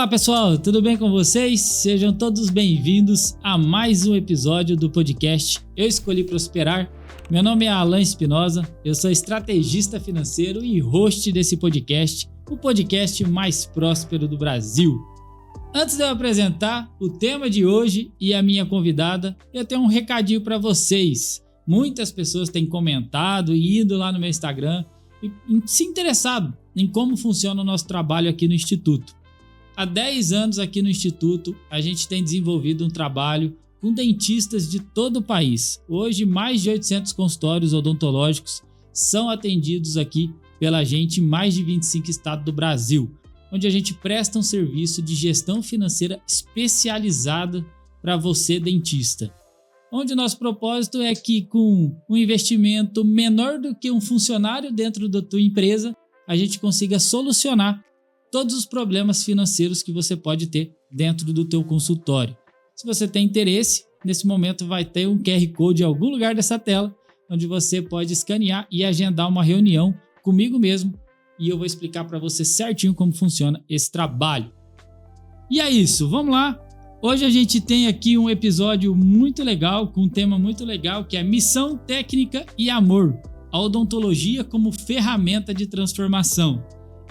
Olá pessoal, tudo bem com vocês? Sejam todos bem-vindos a mais um episódio do podcast Eu Escolhi Prosperar. Meu nome é Alan Espinosa, eu sou estrategista financeiro e host desse podcast, o podcast mais próspero do Brasil. Antes de eu apresentar o tema de hoje e a minha convidada, eu tenho um recadinho para vocês. Muitas pessoas têm comentado e ido lá no meu Instagram e se interessado em como funciona o nosso trabalho aqui no Instituto. Há 10 anos aqui no Instituto, a gente tem desenvolvido um trabalho com dentistas de todo o país. Hoje, mais de 800 consultórios odontológicos são atendidos aqui pela gente em mais de 25 estados do Brasil, onde a gente presta um serviço de gestão financeira especializada para você, dentista. Onde o nosso propósito é que, com um investimento menor do que um funcionário dentro da tua empresa, a gente consiga solucionar todos os problemas financeiros que você pode ter dentro do teu consultório. Se você tem interesse, nesse momento vai ter um QR Code em algum lugar dessa tela, onde você pode escanear e agendar uma reunião comigo mesmo, e eu vou explicar para você certinho como funciona esse trabalho. E é isso, vamos lá! Hoje a gente tem aqui um episódio muito legal, com um tema muito legal, que é Missão, Técnica e Amor, a odontologia como ferramenta de transformação.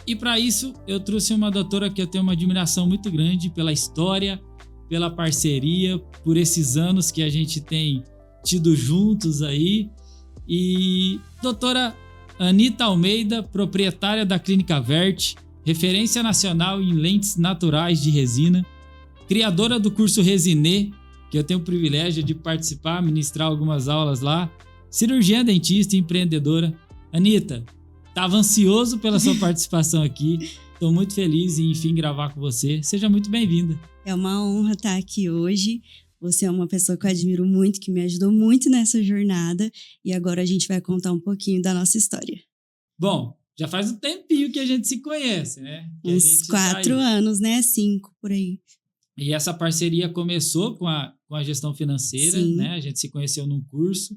E para isso eu trouxe uma doutora que eu tenho uma admiração muito grande pela história, pela parceria, por esses anos que a gente tem tido juntos aí. E doutora Anita Almeida, proprietária da Clínica Vert, referência nacional em lentes naturais de resina, criadora do curso Resinê, que eu tenho o privilégio de participar, ministrar algumas aulas lá, cirurgiã dentista e empreendedora. Anita, estava ansioso pela sua participação aqui. Estou muito feliz em, enfim, gravar com você. Seja muito bem-vinda. É uma honra estar aqui hoje. Você é uma pessoa que eu admiro muito, que me ajudou muito nessa jornada. E agora a gente vai contar um pouquinho da nossa história. Bom, já faz um tempinho que a gente se conhece, né? Uns 4 anos, né? 5, por aí. E essa parceria começou com a gestão financeira, Sim. né? A gente se conheceu num curso.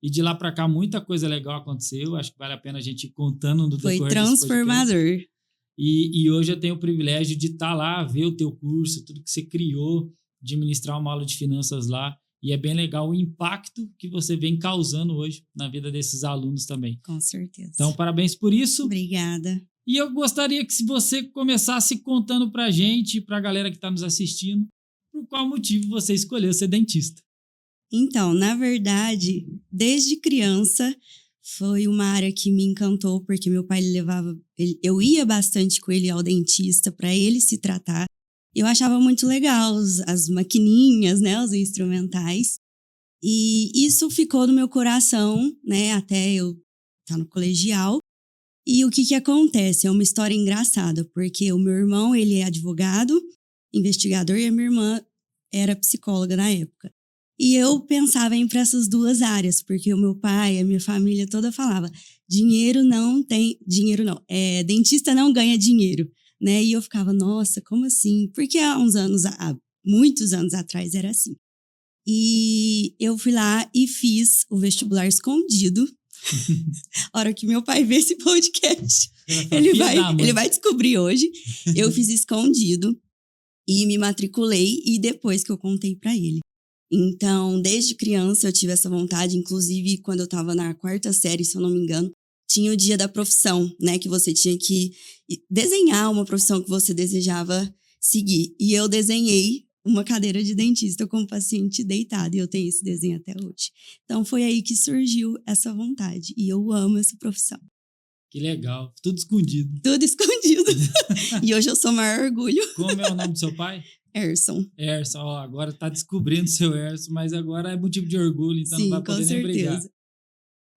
E de lá para cá, muita coisa legal aconteceu. Acho que vale a pena a gente ir contando no decorrer Foi transformador. E hoje eu tenho o privilégio de estar lá, ver o teu curso, tudo que você criou, de ministrar uma aula de finanças lá. E é bem legal o impacto que você vem causando hoje na vida desses alunos também. Com certeza. Então, parabéns por isso. Obrigada. E eu gostaria que você começasse contando pra gente e pra galera que está nos assistindo, por qual motivo você escolheu ser dentista. Então, na verdade, desde criança, foi uma área que me encantou, porque meu pai eu ia bastante com ele ao dentista para ele se tratar. Eu achava muito legal as maquininhas, né, os instrumentais. E isso ficou no meu coração, né, até eu estar no colegial. E o que acontece? É uma história engraçada, porque o meu irmão, ele é advogado, investigador, e a minha irmã era psicóloga na época. E eu pensava em ir para essas duas áreas, porque o meu pai, a minha família toda falava, dinheiro não, dentista não ganha dinheiro, né? E eu ficava, nossa, como assim? Porque há muitos anos atrás era assim. E eu fui lá e fiz o vestibular escondido. A hora que meu pai vê esse podcast, ele vai descobrir hoje. Eu fiz escondido e me matriculei, e depois que eu contei para ele. Então, desde criança eu tive essa vontade, inclusive quando eu estava na 4ª série, se eu não me engano, tinha o dia da profissão, né, que você tinha que desenhar uma profissão que você desejava seguir. E eu desenhei uma cadeira de dentista com o paciente deitado, e eu tenho esse desenho até hoje. Então, foi aí que surgiu essa vontade, e eu amo essa profissão. Que legal, tudo escondido. Tudo escondido. E hoje eu sou o maior orgulho. Como é o nome do seu pai? Erson. Erson, ó, agora tá descobrindo seu Erson, mas agora é motivo de orgulho, então Sim, não vai poder nem brigar.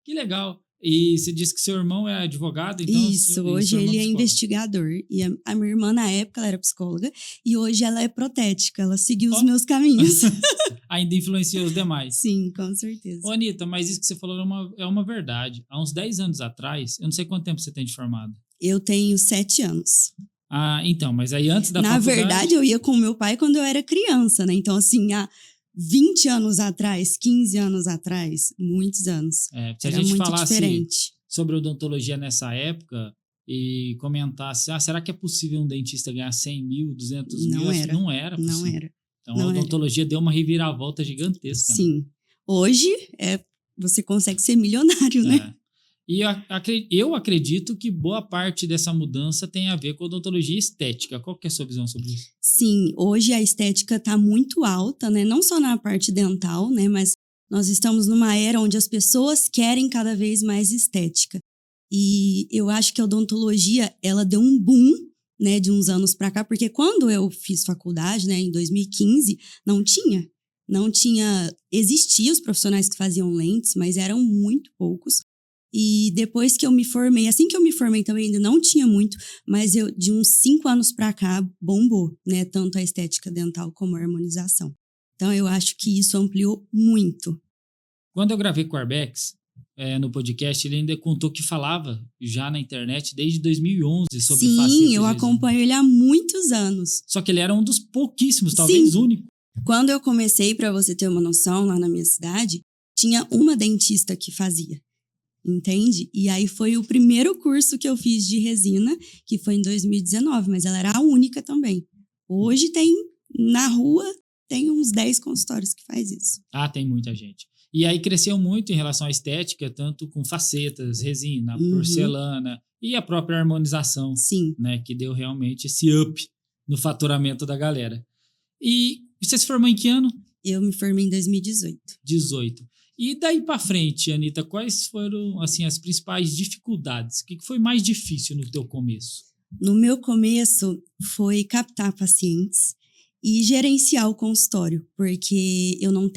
Que legal. E você disse que seu irmão é advogado, então... Isso, hoje ele é investigador. E a minha irmã, na época, ela era psicóloga, e hoje ela é protética, ela seguiu os meus caminhos. Ainda influenciou os demais. Sim, com certeza. Ô, Anita, mas isso que você falou é uma verdade. Há uns 10 anos atrás, eu não sei quanto tempo você tem de formado. Eu tenho 7 anos. Ah, então, mas aí antes da faculdade... Na verdade, eu ia com meu pai quando eu era criança, né? Então, assim, há 20 anos atrás, 15 anos atrás, muitos anos. Se a era gente muito falasse diferente. Sobre odontologia nessa época, e comentasse, será que é possível um dentista ganhar 100 mil, 200 Não mil? era. Não era possível. Não era. Então Não a odontologia deu uma reviravolta gigantesca. Sim. Né? Hoje você consegue ser milionário, né? E eu acredito que boa parte dessa mudança tem a ver com odontologia estética. Qual que é a sua visão sobre isso? Sim, hoje a estética está muito alta, né? Não só na parte dental, né? Mas nós estamos numa era onde as pessoas querem cada vez mais estética. E eu acho que a odontologia, ela deu um boom, né, de uns anos para cá, porque quando eu fiz faculdade, né, em 2015, existiam os profissionais que faziam lentes, mas eram muito poucos. E depois que eu me formei, assim que eu me formei também ainda não tinha muito, mas de uns 5 anos para cá bombou, né, tanto a estética dental como a harmonização. Então eu acho que isso ampliou muito. Quando eu gravei com o Arbex, no podcast, ele ainda contou que falava já na internet desde 2011 sobre facetas. Sim, eu acompanho ele há muitos anos. Só que ele era um dos pouquíssimos, talvez único. Quando eu comecei, para você ter uma noção, lá na minha cidade, tinha uma dentista que fazia, entende? E aí foi o primeiro curso que eu fiz de resina, que foi em 2019, mas ela era a única também. Hoje na rua, tem uns 10 consultórios que faz isso. Tem muita gente. E aí cresceu muito em relação à estética, tanto com facetas, resina, porcelana e a própria harmonização. Sim. Né, que deu realmente esse up no faturamento da galera. E você se formou em que ano? Eu me formei em 2018. 18. E daí para frente, Anitta, quais foram assim, as principais dificuldades? O que foi mais difícil no teu começo? No meu começo foi captar pacientes e gerenciar o consultório, porque eu não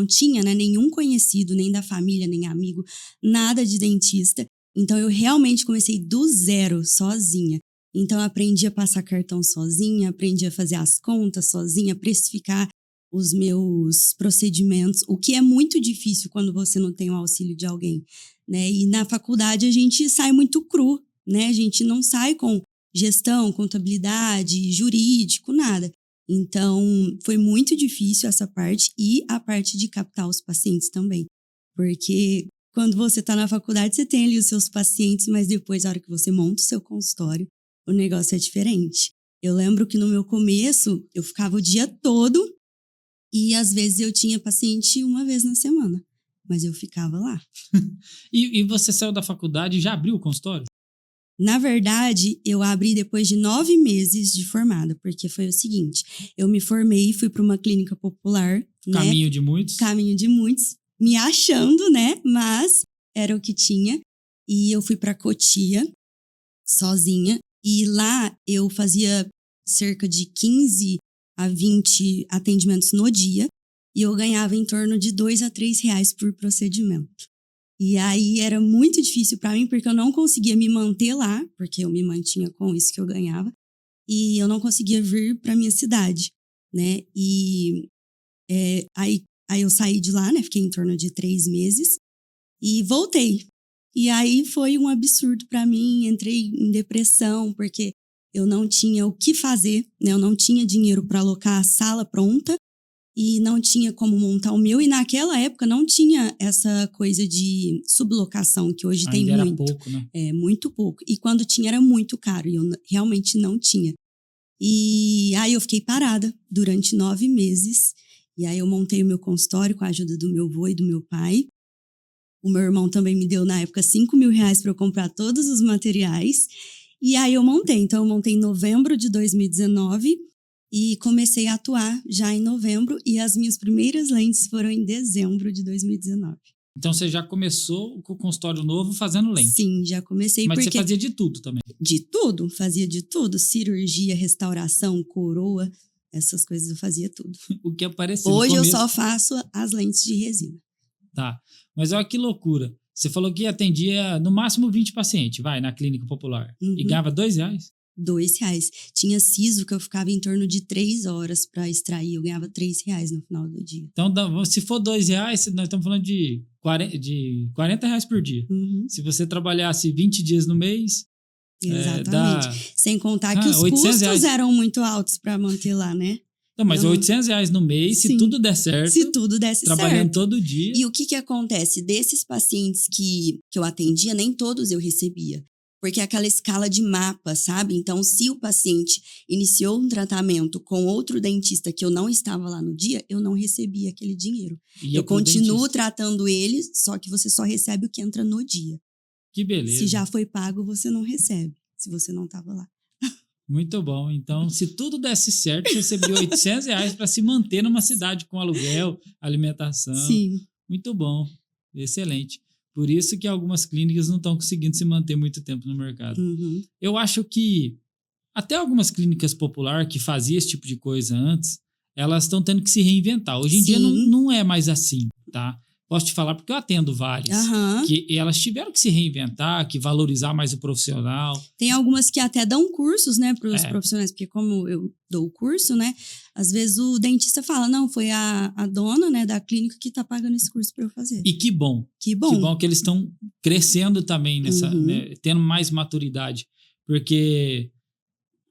tinha, né, nenhum conhecido, nem da família, nem amigo, nada de dentista. Então eu realmente comecei do zero, sozinha. Então eu aprendi a passar cartão sozinha, aprendi a fazer as contas sozinha, precificar os meus procedimentos, o que é muito difícil quando você não tem o auxílio de alguém, né? E na faculdade a gente sai muito cru, né? A gente não sai com gestão, contabilidade, jurídico, nada. Então, foi muito difícil essa parte e a parte de captar os pacientes também. Porque quando você está na faculdade, você tem ali os seus pacientes, mas depois, na hora que você monta o seu consultório, o negócio é diferente. Eu lembro que no meu começo, eu ficava o dia todo e às vezes eu tinha paciente uma vez na semana, mas eu ficava lá. E você saiu da faculdade e já abriu o consultório? Na verdade, eu abri depois de 9 meses de formada, porque foi o seguinte, eu me formei e fui para uma clínica popular. Caminho, né? de muitos. Caminho de muitos, me achando, né? Mas era o que tinha. E eu fui para Cotia, sozinha, e lá eu fazia cerca de 15 a 20 atendimentos no dia, e eu ganhava em torno de R$2 a R$3 por procedimento. E aí era muito difícil para mim, porque eu não conseguia me manter lá, porque eu me mantinha com isso que eu ganhava, e eu não conseguia vir para minha cidade, né? E aí eu saí de lá, né? Fiquei em torno de 3 meses e voltei. E aí foi um absurdo para mim, entrei em depressão, porque eu não tinha o que fazer, né? Eu não tinha dinheiro para alocar a sala pronta, e não tinha como montar o meu, e naquela época não tinha essa coisa de sublocação, que hoje tem muito. Ainda era pouco, né? Muito pouco. E quando tinha era muito caro, e eu realmente não tinha. E aí eu fiquei parada durante 9 meses, e aí eu montei o meu consultório com a ajuda do meu avô e do meu pai. O meu irmão também me deu, na época, R$5.000 para eu comprar todos os materiais, e aí eu montei. Então eu montei em novembro de 2019, e comecei a atuar já em novembro, e as minhas primeiras lentes foram em dezembro de 2019. Então você já começou com o consultório novo fazendo lente? Sim, já comecei. Mas você fazia de tudo também? De tudo, fazia de tudo. Cirurgia, restauração, coroa, essas coisas eu fazia tudo. O que apareceu. Hoje eu só faço as lentes de resina. Tá, mas olha que loucura. Você falou que atendia no máximo 20 pacientes, na clínica popular. E ganhava R$2? R$2. Tinha siso que eu ficava em torno de 3 horas para extrair. Eu ganhava R$3 no final do dia. Então, se for R$2, nós estamos falando de R$40 por dia. Se você trabalhasse 20 dias no mês... Exatamente. Sem contar que os custos eram muito altos para manter lá, né? Não, mas R$800 no mês, se tudo der certo. Se tudo desse trabalhando certo. Todo dia. E o que acontece? Desses pacientes que eu atendia, nem todos eu recebia. Porque é aquela escala de mapa, sabe? Então, se o paciente iniciou um tratamento com outro dentista que eu não estava lá no dia, eu não recebi aquele dinheiro. Eu continuo tratando ele, só que você só recebe o que entra no dia. Que beleza. Se já foi pago, você não recebe, se você não estava lá. Muito bom. Então, se tudo desse certo, você receberia R$800 para se manter numa cidade com aluguel, alimentação. Sim. Muito bom. Excelente. Por isso que algumas clínicas não estão conseguindo se manter muito tempo no mercado. Uhum. Eu acho que até algumas clínicas populares que faziam esse tipo de coisa antes, elas estão tendo que se reinventar. Hoje em dia não é mais assim, tá? Posso te falar porque eu atendo várias. Que elas tiveram que se reinventar, que valorizar mais o profissional. Tem algumas que até dão cursos, né, para os profissionais, porque como eu dou o curso, né, às vezes o dentista fala, não, foi a dona, né, da clínica que tá pagando esse curso para eu fazer. E que bom. Que bom que eles estão crescendo também nessa, né, tendo mais maturidade. Porque...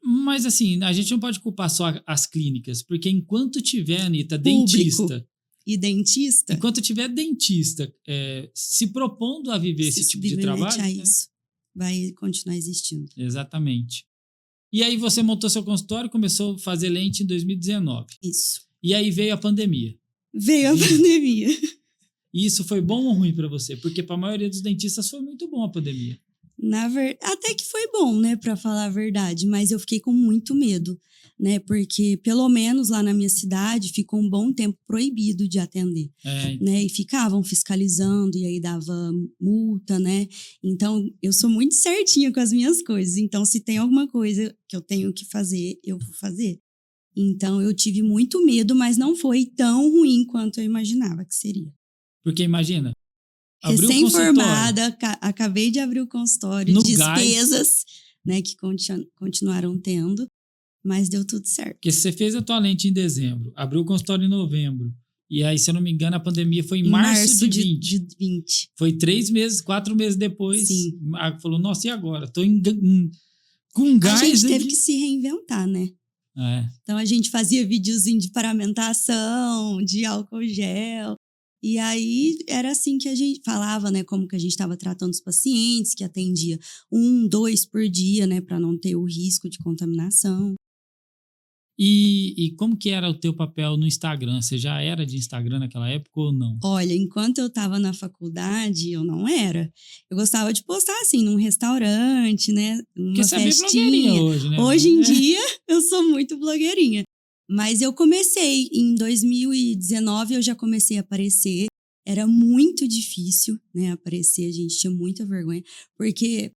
Mas assim, a gente não pode culpar só as clínicas, porque enquanto tiver, Anitta, dentista... E dentista. Enquanto tiver dentista se propondo a viver esse tipo de trabalho... Isso, vai continuar existindo. Exatamente. E aí você montou seu consultório e começou a fazer lente em 2019. Isso. E aí veio a pandemia. Veio a pandemia. E isso foi bom ou ruim para você? Porque para a maioria dos dentistas foi muito bom a pandemia. Até que foi bom, né, para falar a verdade, mas eu fiquei com muito medo, né, porque pelo menos lá na minha cidade ficou um bom tempo proibido de atender, né, e ficavam fiscalizando e aí dava multa, né, então eu sou muito certinha com as minhas coisas, então se tem alguma coisa que eu tenho que fazer, eu vou fazer. Então eu tive muito medo, mas não foi tão ruim quanto eu imaginava que seria. Porque imagina, recém-formada, acabei de abrir o consultório, despesas, né, que continuaram tendo, mas deu tudo certo. Porque você fez a tua lente em dezembro, abriu o consultório em novembro, e aí, se eu não me engano, a pandemia foi em março de 20. Foi 4 meses depois. Sim. Falou, nossa, e agora? Tô com gás. A gente teve que se reinventar, né? Então, a gente fazia videozinho de paramentação, de álcool gel. E aí, era assim que a gente falava, né? Como que a gente estava tratando os pacientes, que atendia 1, 2 por dia, né? Para não ter o risco de contaminação. E como que era o teu papel no Instagram? Você já era de Instagram naquela época ou não? Olha, enquanto eu estava na faculdade, eu não era. Eu gostava de postar, assim, num restaurante, né? Uma festinha. Você é bem blogueirinha hoje, né? Hoje em dia, eu sou muito blogueirinha. Mas eu comecei, em 2019 eu já comecei a aparecer. Era muito difícil, né, aparecer, a gente tinha muita vergonha. Porque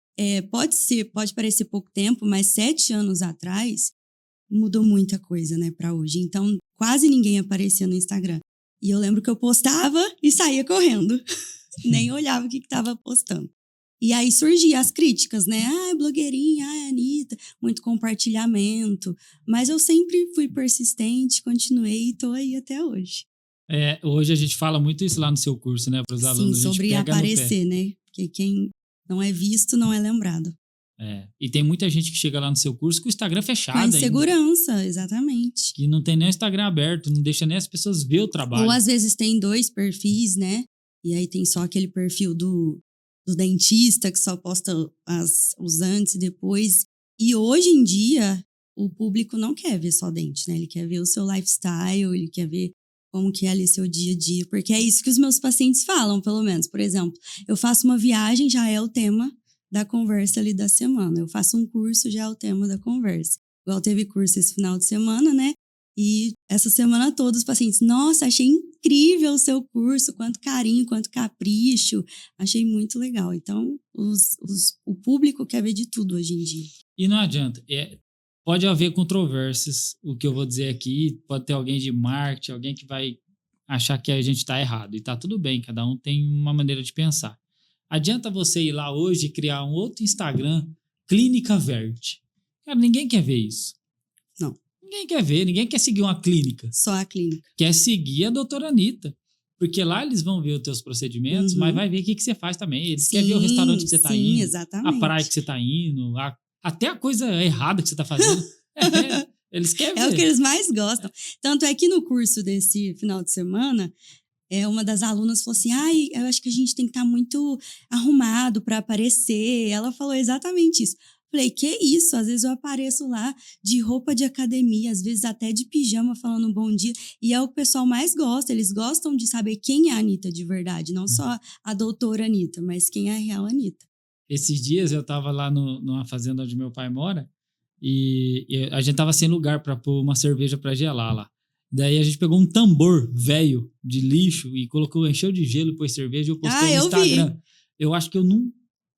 pode parecer pouco tempo, mas 7 anos atrás mudou muita coisa, né, para hoje. Então, quase ninguém aparecia no Instagram. E eu lembro que eu postava e saía correndo. Nem olhava o que estava postando. E aí surgiam as críticas, né? Blogueirinha, Anitta, muito compartilhamento. Mas eu sempre fui persistente, continuei e tô aí até hoje. Hoje a gente fala muito isso lá no seu curso, né? Para os alunos. Sim, sobre aparecer, né? Porque quem não é visto não é lembrado. E tem muita gente que chega lá no seu curso com o Instagram fechado. Com insegurança, exatamente. Que não tem nem o Instagram aberto, não deixa nem as pessoas ver o trabalho. Ou às vezes tem 2 perfis, né? E aí tem só aquele perfil do dentista que só posta os antes e depois. E hoje em dia, o público não quer ver só dente, né? Ele quer ver o seu lifestyle, ele quer ver como que é ali seu dia a dia. Porque é isso que os meus pacientes falam, pelo menos. Por exemplo, eu faço uma viagem, já é o tema da conversa ali da semana. Eu faço um curso, já é o tema da conversa. Igual teve curso esse final de semana, né? E essa semana toda os pacientes, nossa, achei incrível o seu curso, quanto carinho, quanto capricho, achei muito legal. Então, o público quer ver de tudo hoje em dia. E não adianta, pode haver controvérsias, o que eu vou dizer aqui, pode ter alguém de marketing, alguém que vai achar que a gente está errado, e tá tudo bem, cada um tem uma maneira de pensar. Adianta você ir lá hoje e criar um outro Instagram, Clínica Verde. Cara, ninguém quer ver isso. Não. Ninguém quer ver, ninguém quer seguir uma clínica. Só a clínica. Quer seguir a doutora Anitta. Porque lá eles vão ver os teus procedimentos, mas vai ver o que você faz também. Eles querem ver o restaurante que você está indo, exatamente. a praia que você está indo, até a coisa errada que você está fazendo. Eles querem ver. É o que eles mais gostam. Tanto é que no curso desse final de semana, uma das alunas falou assim, eu acho que a gente tem que estar muito arrumado para aparecer. Ela falou exatamente isso. Falei, que isso? Às vezes eu apareço lá de roupa de academia, às vezes até de pijama falando um bom dia. E é o que o pessoal mais gosta. Eles gostam de saber quem é a Anitta de verdade. Não só a doutora Anitta, mas quem é a real Anitta. Esses dias eu tava lá numa fazenda onde meu pai mora e a gente tava sem lugar para pôr uma cerveja para gelar lá. Daí a gente pegou um tambor velho de lixo e encheu de gelo e pôs cerveja e eu postei no Instagram. Vi. Eu acho que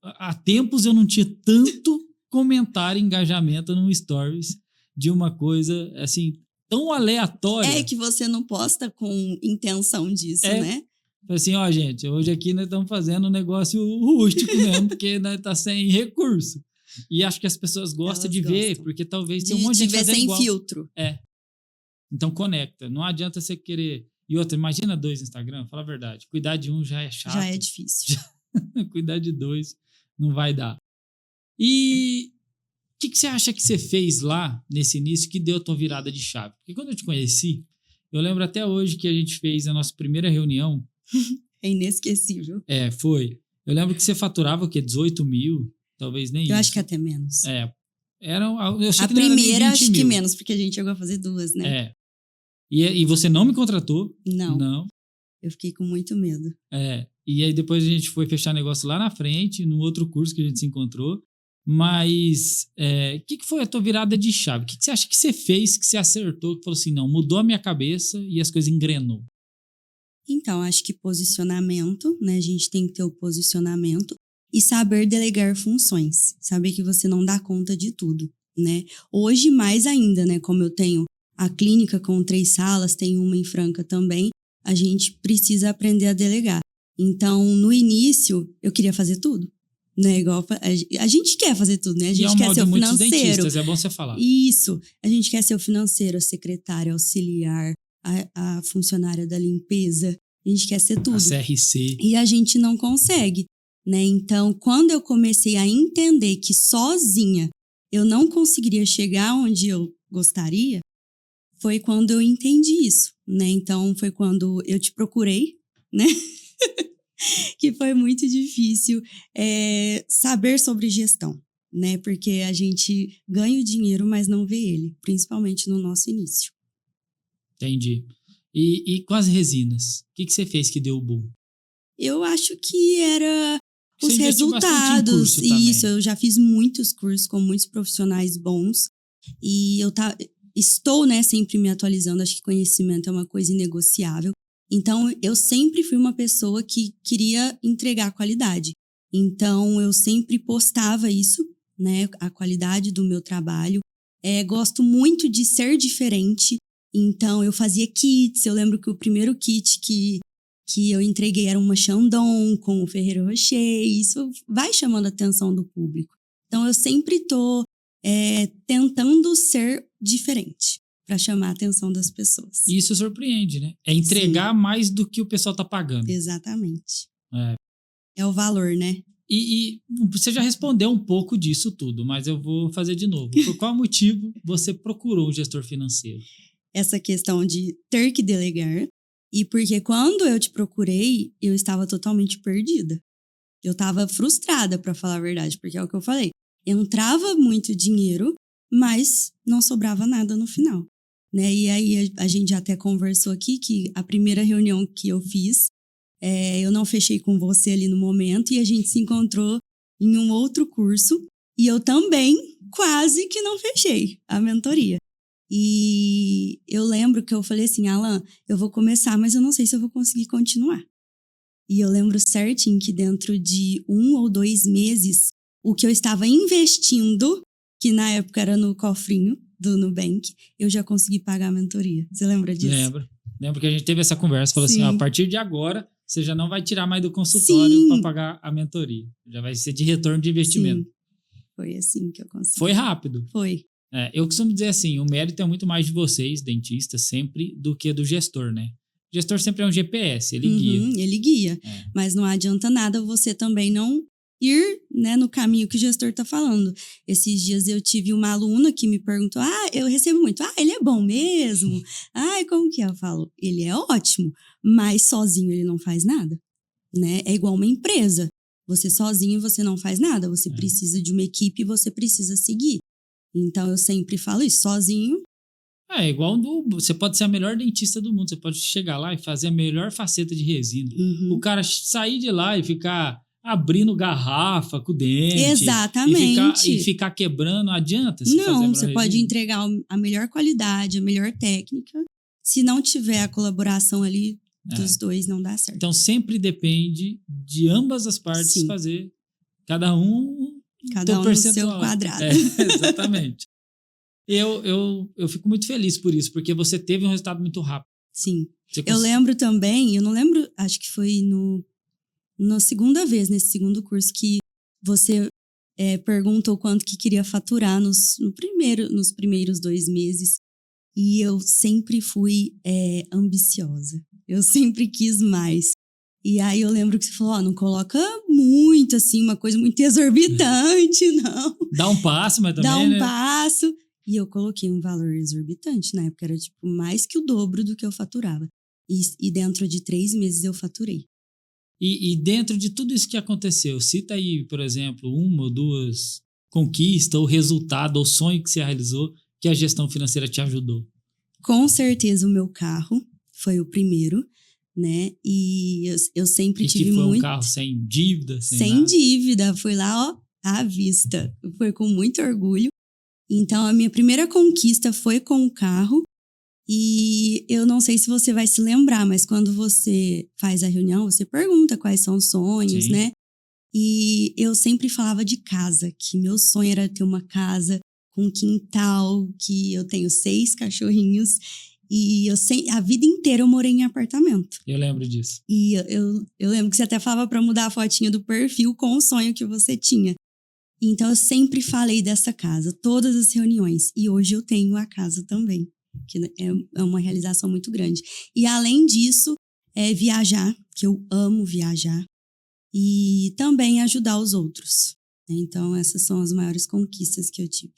há tempos eu não tinha tanto comentário e engajamento no Stories de uma coisa, assim, tão aleatória. É que você não posta com intenção disso, né? Assim, gente, hoje aqui nós estamos fazendo um negócio rústico mesmo, porque nós tá sem recurso. E acho que as pessoas gostam de ver, porque talvez tenha um monte de gente fazendo igual. De ver sem filtro. Então conecta. Não adianta você querer... E outra, imagina 2 Instagram, fala a verdade. Cuidar de um já é chato. Já é difícil. Cuidar de 2 não vai dar. E o que você acha que você fez lá nesse início que deu a tua virada de chave? Porque quando eu te conheci, eu lembro até hoje que a gente fez a nossa primeira reunião. É inesquecível. Foi. Eu lembro que você faturava o quê? 18 mil? Talvez nem isso. Eu acho que até menos. Eu sei a que não primeira era nem 20 acho mil. que menos, porque a gente chegou a fazer 2, né? E você não me contratou? Não. Eu fiquei com muito medo. E aí depois a gente foi fechar negócio lá na frente, no outro curso que a gente se encontrou. Mas o que foi a tua virada de chave? O que você acha que você fez, que você acertou, que falou assim, não, mudou a minha cabeça e as coisas engrenou? Então, acho que posicionamento, né? A gente tem que ter o posicionamento e saber delegar funções. Saber que você não dá conta de tudo, né? Hoje, mais ainda, né? Como eu tenho a clínica com 3 salas, tenho uma em Franca também, a gente precisa aprender a delegar. Então, no início, eu queria fazer tudo. Né, igual a gente quer fazer tudo, né? A gente quer ser o financeiro. Dentistas, é bom você falar. Isso. A gente quer ser o financeiro, a secretária, auxiliar, a funcionária da limpeza. A gente quer ser tudo. A CRC. E a gente não consegue, né? Então, quando eu comecei a entender que sozinha eu não conseguiria chegar onde eu gostaria, foi quando eu entendi isso, né? Então, foi quando eu te procurei, né? Que foi muito difícil saber sobre gestão, né? Porque a gente ganha o dinheiro, mas não vê ele, principalmente no nosso início. Entendi. E com as resinas, o que você fez que deu o boom? Eu acho que era os você resultados. Isso, eu já fiz muitos cursos com muitos profissionais bons e estou, né, sempre me atualizando. Acho que conhecimento é uma coisa inegociável. Então, eu sempre fui uma pessoa que queria entregar qualidade. Então, eu sempre postava isso, né? A qualidade do meu trabalho. Gosto muito de ser diferente. Então, eu fazia kits. Eu lembro que o primeiro kit que eu entreguei era uma Chandon com o Ferrero Rocher. Isso vai chamando a atenção do público. Então, eu sempre estou tentando ser diferente, para chamar a atenção das pessoas. Isso surpreende, né? É entregar mais do que o pessoal tá pagando. Exatamente. É o valor, né? E você já respondeu um pouco disso tudo, mas eu vou fazer de novo. Por qual motivo você procurou um gestor financeiro? Essa questão de ter que delegar. E porque quando eu te procurei, eu estava totalmente perdida. Eu estava frustrada, para falar a verdade, porque é o que eu falei. Entrava muito dinheiro, mas não sobrava nada no final. Né? E aí a gente já até conversou aqui que a primeira reunião que eu fiz, eu não fechei com você ali no momento e a gente se encontrou em um outro curso e eu também quase que não fechei a mentoria. E eu lembro que eu falei assim, Alan, eu vou começar, mas eu não sei se eu vou conseguir continuar. E eu lembro certinho que dentro de 1 ou 2 meses, o que eu estava investindo, que na época era no cofrinho do Nubank, eu já consegui pagar a mentoria. Você lembra disso? Lembro que a gente teve essa conversa, falou assim, a partir de agora, você já não vai tirar mais do consultório para pagar a mentoria. Já vai ser de retorno de investimento. Sim. Foi assim que eu consegui. Foi rápido. Foi. Eu costumo dizer assim, o mérito é muito mais de vocês, dentistas, sempre, do que do gestor, né? O gestor sempre é um GPS, ele guia. Ele guia. Mas não adianta nada você também não ir, né, no caminho que o gestor está falando. Esses dias eu tive uma aluna que me perguntou, eu recebo muito, ele é bom mesmo? Como que é? Eu falo, ele é ótimo, mas sozinho ele não faz nada, né? É igual uma empresa. Você sozinho, você não faz nada. Você precisa de uma equipe e você precisa seguir. Então, eu sempre falo isso, sozinho. É igual você pode ser a melhor dentista do mundo, você pode chegar lá e fazer a melhor faceta de resina. Uhum. O cara sair de lá e ficar abrindo garrafa com o dente. Exatamente. E ficar quebrando, não adianta você fazer a Não, melhor você resina. pode entregar a melhor qualidade, a melhor técnica. Se não tiver a colaboração ali dos dois, não dá certo. Então, sempre depende de ambas as partes fazer, cada um no seu quadrado. Exatamente. Eu fico muito feliz por isso, porque você teve um resultado muito rápido. Sim. Eu lembro também, eu não lembro, acho que foi na segunda vez, nesse segundo curso, que você perguntou quanto que queria faturar nos primeiros 2 meses. E eu sempre fui ambiciosa. Eu sempre quis mais. E aí eu lembro que você falou, não coloca muito, assim, uma coisa muito exorbitante, não. Dá um passo, mas também, Dá um passo. E eu coloquei um valor exorbitante. Na época era, tipo, mais que o dobro do que eu faturava. E dentro de 3 meses eu faturei. E dentro de tudo isso que aconteceu, cita aí, por exemplo, 1 ou 2 conquistas, ou resultado, ou sonho que você realizou, que a gestão financeira te ajudou. Com certeza o meu carro foi o primeiro, né? E eu sempre tive que foi muito... um carro sem dívida? Sem dívida. Foi lá, ó, à vista. Foi com muito orgulho. Então, a minha primeira conquista foi com o carro. E eu não sei se você vai se lembrar, mas quando você faz a reunião, você pergunta quais são os sonhos, né? E eu sempre falava de casa, que meu sonho era ter uma casa com quintal, que eu tenho 6 cachorrinhos. E a vida inteira eu morei em apartamento. Eu lembro disso. E eu lembro que você até falava para mudar a fotinha do perfil com o sonho que você tinha. Então, eu sempre falei dessa casa, todas as reuniões. E hoje eu tenho a casa também, que é uma realização muito grande. E, além disso, viajar, que eu amo viajar. E também ajudar os outros. Então, essas são as maiores conquistas que eu tive.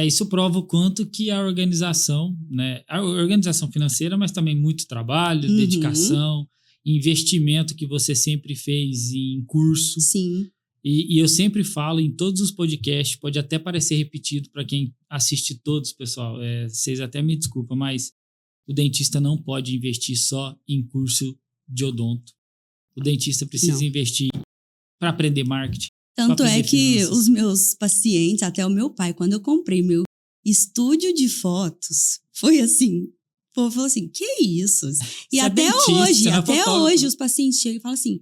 Isso prova o quanto que a organização, né? A organização financeira, mas também muito trabalho, dedicação, investimento que você sempre fez em curso. Sim. E eu sempre falo em todos os podcasts, pode até parecer repetido para quem assiste todos, pessoal. Vocês até me desculpam, mas o dentista não pode investir só em curso de odonto. O dentista precisa investir para aprender marketing. Tanto é que os meus pacientes, até o meu pai, quando eu comprei meu estúdio de fotos, foi assim, o povo falou assim, que isso? E até hoje os pacientes chegam e falam assim,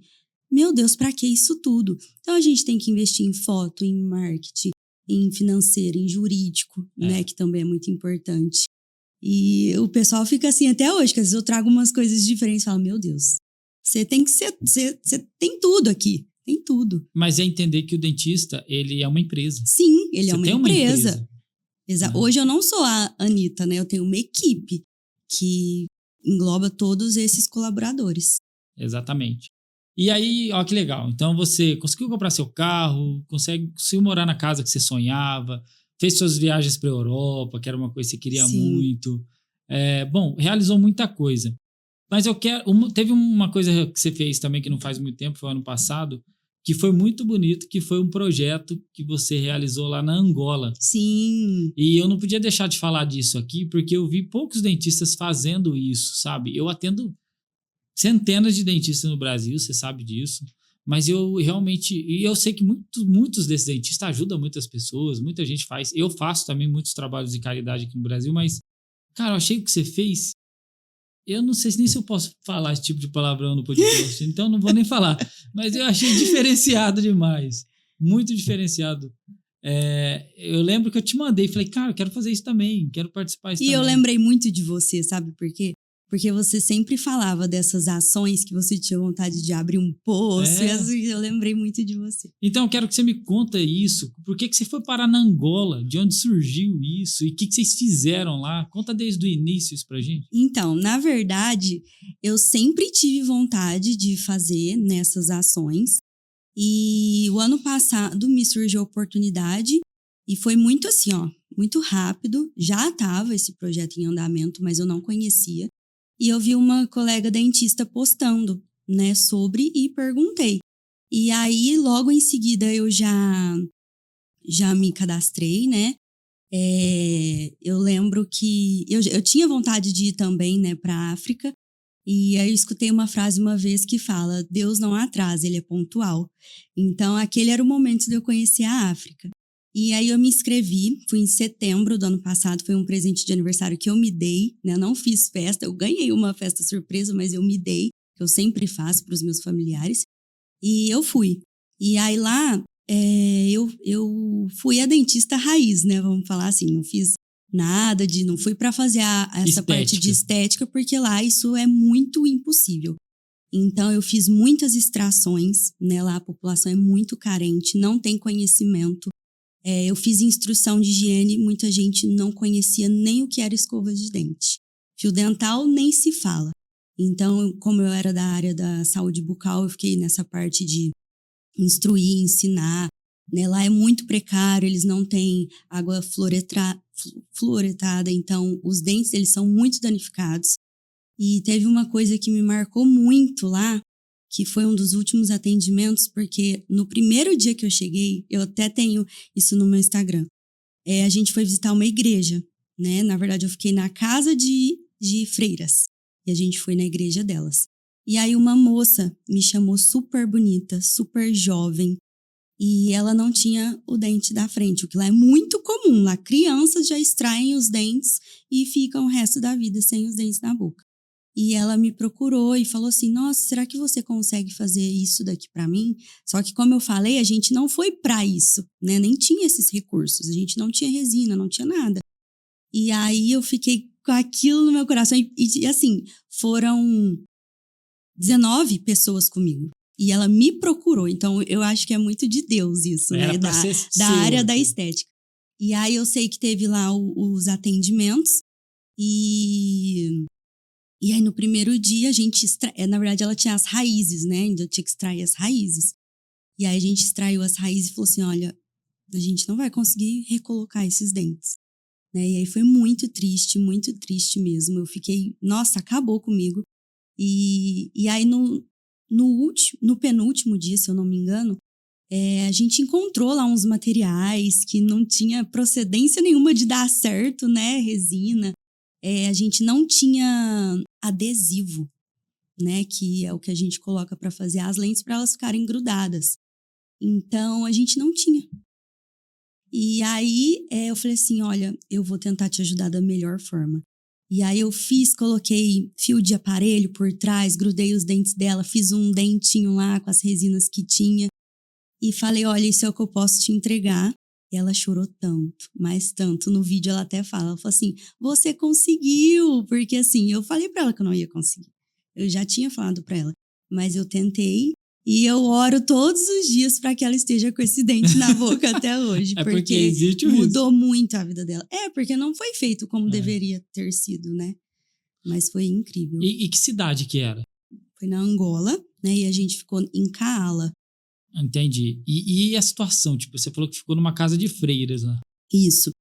meu Deus, pra que isso tudo? Então a gente tem que investir em foto, em marketing, em financeiro, em jurídico, né, que também é muito importante. E o pessoal fica assim até hoje, que às vezes eu trago umas coisas diferentes e falo, meu Deus, você tem tem tudo aqui. Tem tudo. Mas é entender que o dentista, ele é uma empresa. Sim, ele é uma empresa. Exato. Hoje eu não sou a Anitta, né? Eu tenho uma equipe que engloba todos esses colaboradores. Exatamente. E aí, ó que legal. Então você conseguiu comprar seu carro, conseguiu morar na casa que você sonhava, fez suas viagens para a Europa, que era uma coisa que você queria muito. Bom, realizou muita coisa. Mas teve uma coisa que você fez também que não faz muito tempo, foi ano passado, que foi muito bonito, que foi um projeto que você realizou lá na Angola. Sim. E eu não podia deixar de falar disso aqui, porque eu vi poucos dentistas fazendo isso, sabe? Eu atendo centenas de dentistas no Brasil, você sabe disso, mas eu realmente... E eu sei que muitos desses dentistas ajudam muitas pessoas, muita gente faz. Eu faço também muitos trabalhos de caridade aqui no Brasil, mas, cara, eu achei que você fez... Eu não sei nem se eu posso falar esse tipo de palavrão no podcast, então não vou nem falar. Mas eu achei diferenciado demais. Muito diferenciado. Eu lembro que eu te mandei e falei, cara, eu quero fazer isso também, quero participar disso também. E eu lembrei muito de você, sabe por quê? Porque você sempre falava dessas ações que você tinha vontade de abrir um poço. E assim, eu lembrei muito de você. Então, eu quero que você me conta isso. Por que você foi parar na Angola? De onde surgiu isso? E o que vocês fizeram lá? Conta desde o início isso pra gente. Então, na verdade, eu sempre tive vontade de fazer nessas ações. E o ano passado me surgiu a oportunidade. E foi muito assim, ó, muito rápido. Já estava esse projeto em andamento, mas eu não conhecia. E eu vi uma colega dentista postando, né, sobre e perguntei. E aí, logo em seguida, eu já me cadastrei, né? Eu lembro que eu tinha vontade de ir também, né, para a África. E aí eu escutei uma frase uma vez que fala: Deus não atrasa, ele é pontual. Então, aquele era o momento de eu conhecer a África. E aí eu me inscrevi, fui em setembro do ano passado, foi um presente de aniversário que eu me dei, né? Eu não fiz festa, eu ganhei uma festa surpresa, mas eu me dei, que eu sempre faço para os meus familiares. E eu fui. E aí lá, eu fui a dentista raiz, né? Vamos falar assim, não fiz nada não fui para fazer essa parte de estética, porque lá isso é muito impossível. Então, eu fiz muitas extrações, né? Lá a população é muito carente, não tem conhecimento. Eu fiz instrução de higiene, muita gente não conhecia nem o que era escova de dente. Fio dental nem se fala. Então, como eu era da área da saúde bucal, eu fiquei nessa parte de instruir, ensinar. Né? Lá é muito precário, eles não têm água fluoretada, então os dentes eles são muito danificados. E teve uma coisa que me marcou muito lá, que foi um dos últimos atendimentos, porque no primeiro dia que eu cheguei, eu até tenho isso no meu Instagram, a gente foi visitar uma igreja, né? Na verdade, eu fiquei na casa de freiras, e a gente foi na igreja delas. E aí uma moça me chamou super bonita, super jovem, e ela não tinha o dente da frente, o que lá é muito comum. Lá crianças já extraem os dentes e ficam o resto da vida sem os dentes na boca. E ela me procurou e falou assim: nossa, será que você consegue fazer isso daqui para mim? Só que, como eu falei, a gente não foi para isso, né? Nem tinha esses recursos. A gente não tinha resina, não tinha nada. E aí eu fiquei com aquilo no meu coração. E assim, foram 19 pessoas comigo. E ela me procurou. Então, eu acho que é muito de Deus isso, né? Da área da estética. E aí eu sei que teve lá os atendimentos. E aí, no primeiro dia, a gente na verdade, ela tinha as raízes, né? Ainda tinha que extrair as raízes. E aí, a gente extraiu as raízes e falou assim: olha, a gente não vai conseguir recolocar esses dentes. Né? E aí, foi muito triste mesmo. Eu fiquei, nossa, acabou comigo. E aí, no penúltimo dia, se eu não me engano, a gente encontrou lá uns materiais que não tinha procedência nenhuma de dar certo, né? Resina. A gente não tinha adesivo, né? Que é o que a gente coloca para fazer as lentes para elas ficarem grudadas. Então, a gente não tinha. E aí, eu falei assim, olha, eu vou tentar te ajudar da melhor forma. E aí eu coloquei fio de aparelho por trás, grudei os dentes dela, fiz um dentinho lá com as resinas que tinha. E falei, olha, isso é o que eu posso te entregar. E ela chorou tanto, mas tanto. No vídeo ela até fala, ela falou assim, você conseguiu! Porque assim, eu falei pra ela que eu não ia conseguir. Eu já tinha falado pra ela. Mas eu tentei e eu oro todos os dias pra que ela esteja com esse dente na boca até hoje. Porque existe o mudou muito a vida dela. Porque não foi feito como deveria ter sido, né? Mas foi incrível. E que cidade que era? Foi na Angola, né? E a gente ficou em Kaala. Entendi. E a situação? Tipo, você falou que ficou numa casa de freiras lá. Isso.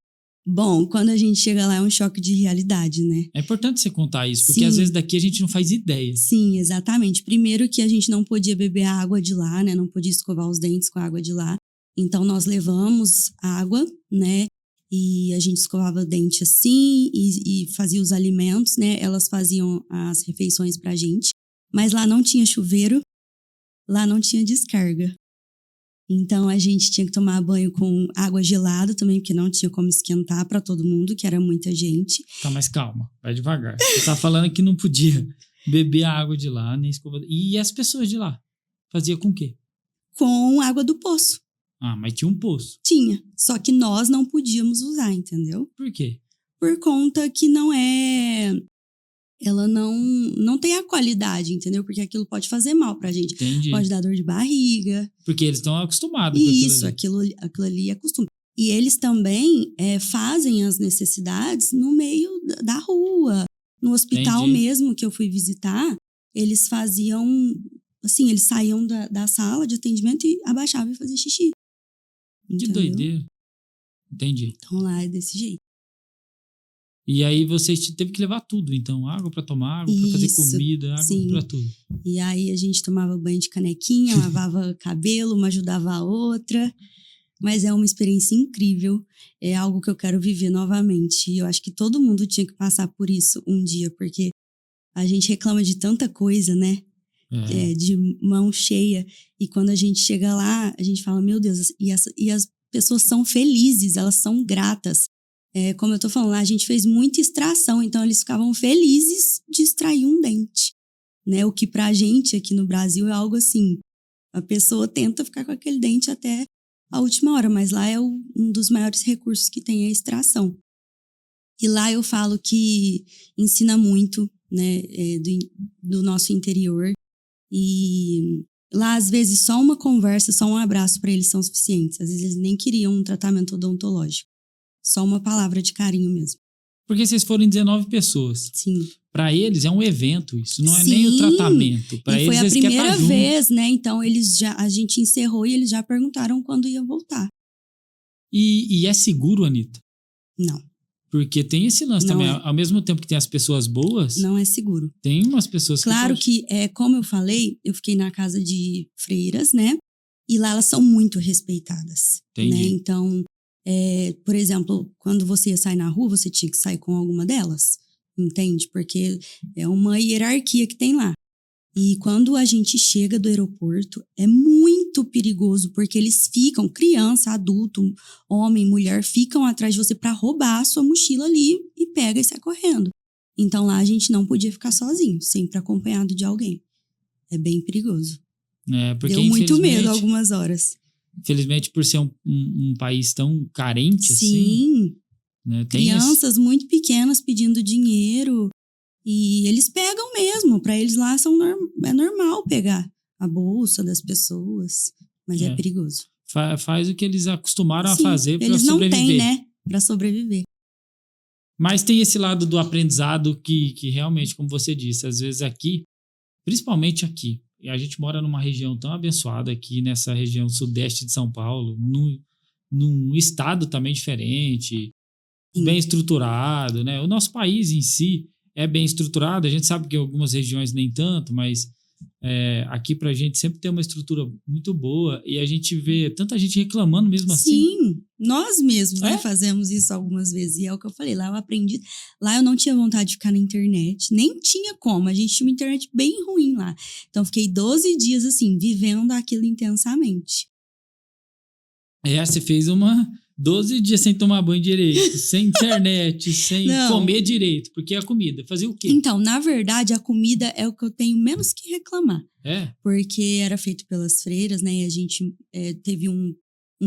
Bom, quando a gente chega lá é um choque de realidade, né? É importante você contar isso, porque às vezes daqui a gente não faz ideia. Sim, exatamente. Primeiro que a gente não podia beber a água de lá, né? Não podia escovar os dentes com a água de lá. Então, nós levamos água, né? E a gente escovava o dente assim e fazia os alimentos, né? Elas faziam as refeições pra gente. Mas lá não tinha chuveiro, lá não tinha descarga. Então, a gente tinha que tomar banho com água gelada também, porque não tinha como esquentar para todo mundo, que era muita gente. Tá, mas calma, vai devagar. Você tá falando que não podia beber a água de lá, nem escovar. E as pessoas de lá? Fazia com o quê? Com água do poço. Ah, mas tinha um poço. Tinha, só que nós não podíamos usar, entendeu? Por quê? Por conta que ela não tem a qualidade, entendeu? Porque aquilo pode fazer mal pra gente. Entendi. Pode dar dor de barriga. Porque eles estão acostumados com aquilo. Isso, aquilo ali é costume. E eles também fazem as necessidades no meio da rua. No hospital mesmo que eu fui visitar, eles faziam, assim, eles saíam da sala de atendimento e abaixavam e faziam xixi. Que doideira. Entendi. Então lá é desse jeito. E aí você teve que levar tudo, então, água para tomar, água para fazer comida, água para tudo. E aí a gente tomava banho de canequinha, lavava cabelo, uma ajudava a outra. Mas é uma experiência incrível, é algo que eu quero viver novamente. E eu acho que todo mundo tinha que passar por isso um dia, porque a gente reclama de tanta coisa, né? De mão cheia. E quando a gente chega lá, a gente fala, meu Deus, e as pessoas são felizes, elas são gratas. Como eu tô falando lá, a gente fez muita extração, então eles ficavam felizes de extrair um dente, né? O que pra gente aqui no Brasil é algo assim, a pessoa tenta ficar com aquele dente até a última hora, mas lá é um dos maiores recursos que tem a extração. E lá eu falo que ensina muito, né, do nosso interior. E lá, às vezes, só uma conversa, só um abraço para eles são suficientes. Às vezes, eles nem queriam um tratamento odontológico. Só uma palavra de carinho mesmo. Porque vocês foram em 19 pessoas. Sim. Para eles é um evento, isso não é nem o tratamento. Para eles, foi a primeira junto. vez, né? Então, a gente encerrou e eles já perguntaram quando ia voltar. E é seguro, Anitta? Não. Porque tem esse lance também. Ao mesmo tempo que tem as pessoas boas... Não é seguro. Tem umas pessoas Claro que, como eu falei, eu fiquei na casa de freiras, né? E lá elas são muito respeitadas. Entendi. Né? Então, por exemplo, quando você ia sair na rua, você tinha que sair com alguma delas. Entende? Porque é uma hierarquia que tem lá. E quando a gente chega do aeroporto, é muito perigoso, porque eles ficam, criança, adulto, homem, mulher, ficam atrás de você para roubar a sua mochila ali e pega e sai correndo. Então lá a gente não podia ficar sozinho, sempre acompanhado de alguém. É bem perigoso. Porque, deu muito medo algumas horas. Infelizmente, por ser um país tão carente assim... Sim, né, crianças muito pequenas pedindo dinheiro... E eles pegam mesmo, para eles lá é normal pegar a bolsa das pessoas, mas é perigoso. Faz o que eles acostumaram a fazer para sobreviver. Eles não têm, né, para sobreviver. Mas tem esse lado do aprendizado que realmente, como você disse, às vezes aqui, principalmente aqui, e a gente mora numa região tão abençoada aqui, nessa região sudeste de São Paulo, num estado também diferente, bem estruturado, né? O nosso país em si é bem estruturado, a gente sabe que em algumas regiões nem tanto, mas aqui pra gente sempre tem uma estrutura muito boa e a gente vê tanta gente reclamando mesmo assim. Sim, nós mesmos fazemos isso algumas vezes, e é o que eu falei, lá eu aprendi, lá eu não tinha vontade de ficar na internet, nem tinha como, a gente tinha uma internet bem ruim lá, então fiquei 12 dias assim, vivendo aquilo intensamente. Você fez 12 dias sem tomar banho direito, sem internet, sem comer direito, porque a comida, fazia o quê? Então, na verdade, a comida é o que eu tenho menos que reclamar. Porque era feito pelas freiras, né? E a gente teve um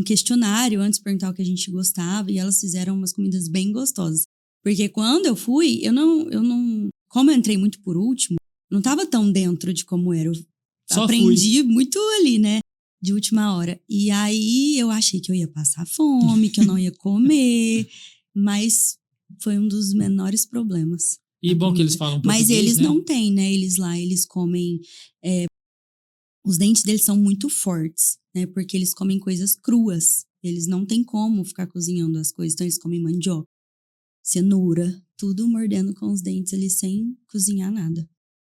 questionário antes de perguntar o que a gente gostava, e elas fizeram umas comidas bem gostosas. Porque quando eu fui, eu não como eu entrei muito por último, não estava tão dentro de como era. Eu aprendi muito ali, né? De última hora. E aí eu achei que eu ia passar fome, que eu não ia comer, mas foi um dos menores problemas. E bom que eles falam português, mas eles né? não têm, né? Eles comem... os dentes deles são muito fortes, né? Porque eles comem coisas cruas. Eles não têm como ficar cozinhando as coisas, então eles comem mandioca, cenoura, tudo mordendo com os dentes ali sem cozinhar nada.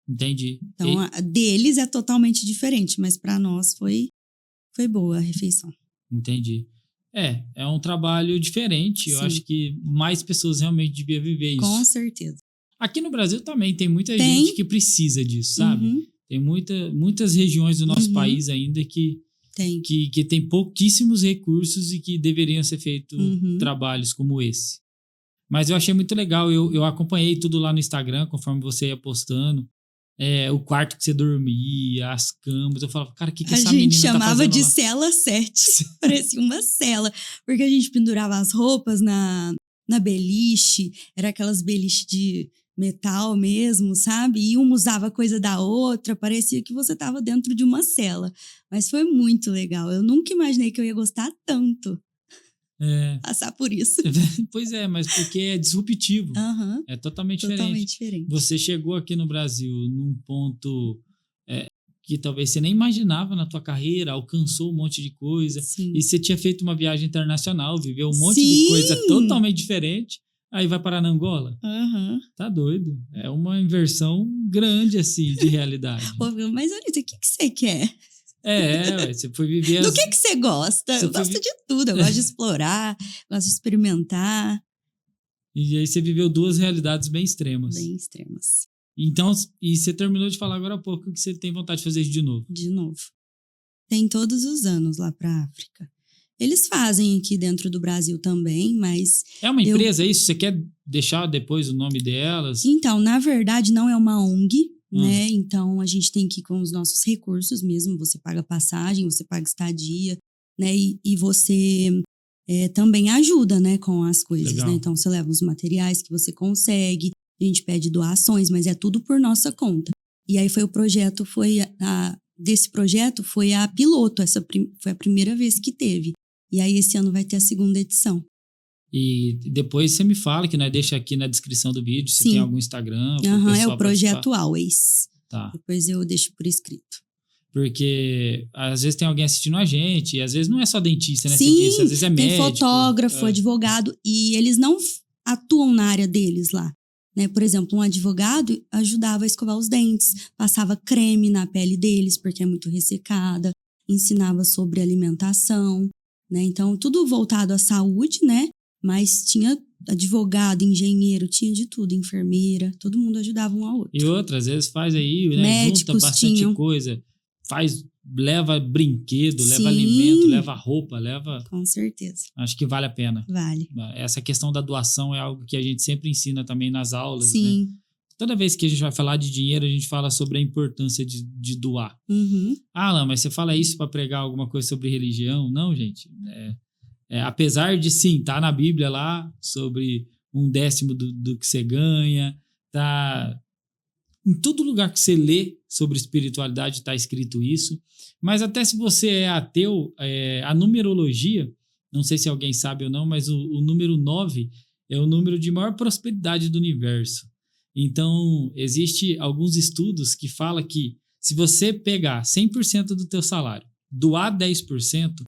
Entendi. Então, a deles é totalmente diferente, mas para nós foi boa a refeição. Entendi. É um trabalho diferente. Sim. Eu acho que mais pessoas realmente deviam viver isso. Com certeza. Aqui no Brasil também tem muita gente que precisa disso, sabe? Uhum. Tem muitas regiões do nosso país ainda que tem pouquíssimos recursos e que deveriam ser feitos trabalhos como esse. Mas eu achei muito legal. Eu acompanhei tudo lá no Instagram, conforme você ia postando. O quarto que você dormia, as camas. Eu falava, cara, o que essa menina tá fazendo? A gente chamava de cela 7. Parecia uma cela. Porque a gente pendurava as roupas na beliche. Era aquelas beliches de metal mesmo, sabe? E uma usava coisa da outra. Parecia que você estava dentro de uma cela. Mas foi muito legal. Eu nunca imaginei que eu ia gostar tanto. Passar por isso. Pois mas porque é disruptivo. É totalmente diferente. Você chegou aqui no Brasil num ponto que talvez você nem imaginava na tua carreira, alcançou um monte de coisa. Sim. E você tinha feito uma viagem internacional, viveu um monte de coisa totalmente diferente. aí vai parar na Angola. Aham. Tá doido. É uma inversão grande, assim, de realidade. Mas, Anitta, o que você quer? Ué, você foi viver... Do que você gosta? Você Eu foi gosto de tudo. Eu gosto de explorar, gosto de experimentar. E aí você viveu duas realidades bem extremas. Bem extremas. Então, e você terminou de falar agora há pouco que você tem vontade de fazer isso de novo. De novo. Tem todos os anos lá para África. Eles fazem aqui dentro do Brasil também, mas... É uma empresa, é isso? Você quer deixar depois o nome delas? Então, na verdade, não é uma ONG, né? Então, a gente tem que ir com os nossos recursos mesmo. Você paga passagem, você paga estadia, né? E você também ajuda, né? Com as coisas, Legal. né? Então, você leva os materiais que você consegue, a gente pede doações, mas é tudo por nossa conta. E aí foi o projeto, desse projeto foi a piloto, foi a primeira vez que teve. E aí esse ano vai ter a segunda edição. E depois você me fala, que nós deixa aqui na descrição do vídeo, se Sim. tem algum Instagram. É o projeto Always. Tá. Depois eu deixo por escrito. Porque às vezes tem alguém assistindo a gente, e às vezes não é só dentista, né? Sim, Às vezes é médico. Tem fotógrafo, advogado, e eles não atuam na área deles lá. Né? Por exemplo, um advogado ajudava a escovar os dentes, passava creme na pele deles, porque é muito ressecada, ensinava sobre alimentação, né? Então, tudo voltado à saúde, né? Mas tinha advogado, engenheiro, tinha de tudo, enfermeira, todo mundo ajudava um ao outro. E outras vezes faz aí, né? Médicos junta bastante tinham. coisa, leva brinquedo, Sim. leva alimento, leva roupa, leva... Com certeza. Acho que vale a pena. Vale. Essa questão da doação é algo que a gente sempre ensina também nas aulas, Sim. né? Toda vez que a gente vai falar de dinheiro, a gente fala sobre a importância de doar. Uhum. Alan, mas você fala isso para pregar alguma coisa sobre religião? Não, gente. Apesar de, sim, tá na Bíblia lá sobre 1/10 do que você ganha, tá... Em todo lugar que você lê sobre espiritualidade está escrito isso. Mas até se você é ateu, a numerologia, não sei se alguém sabe ou não, mas o número 9 é o número de maior prosperidade do universo. Então, existe alguns estudos que falam que se você pegar 100% do teu salário, doar 10%,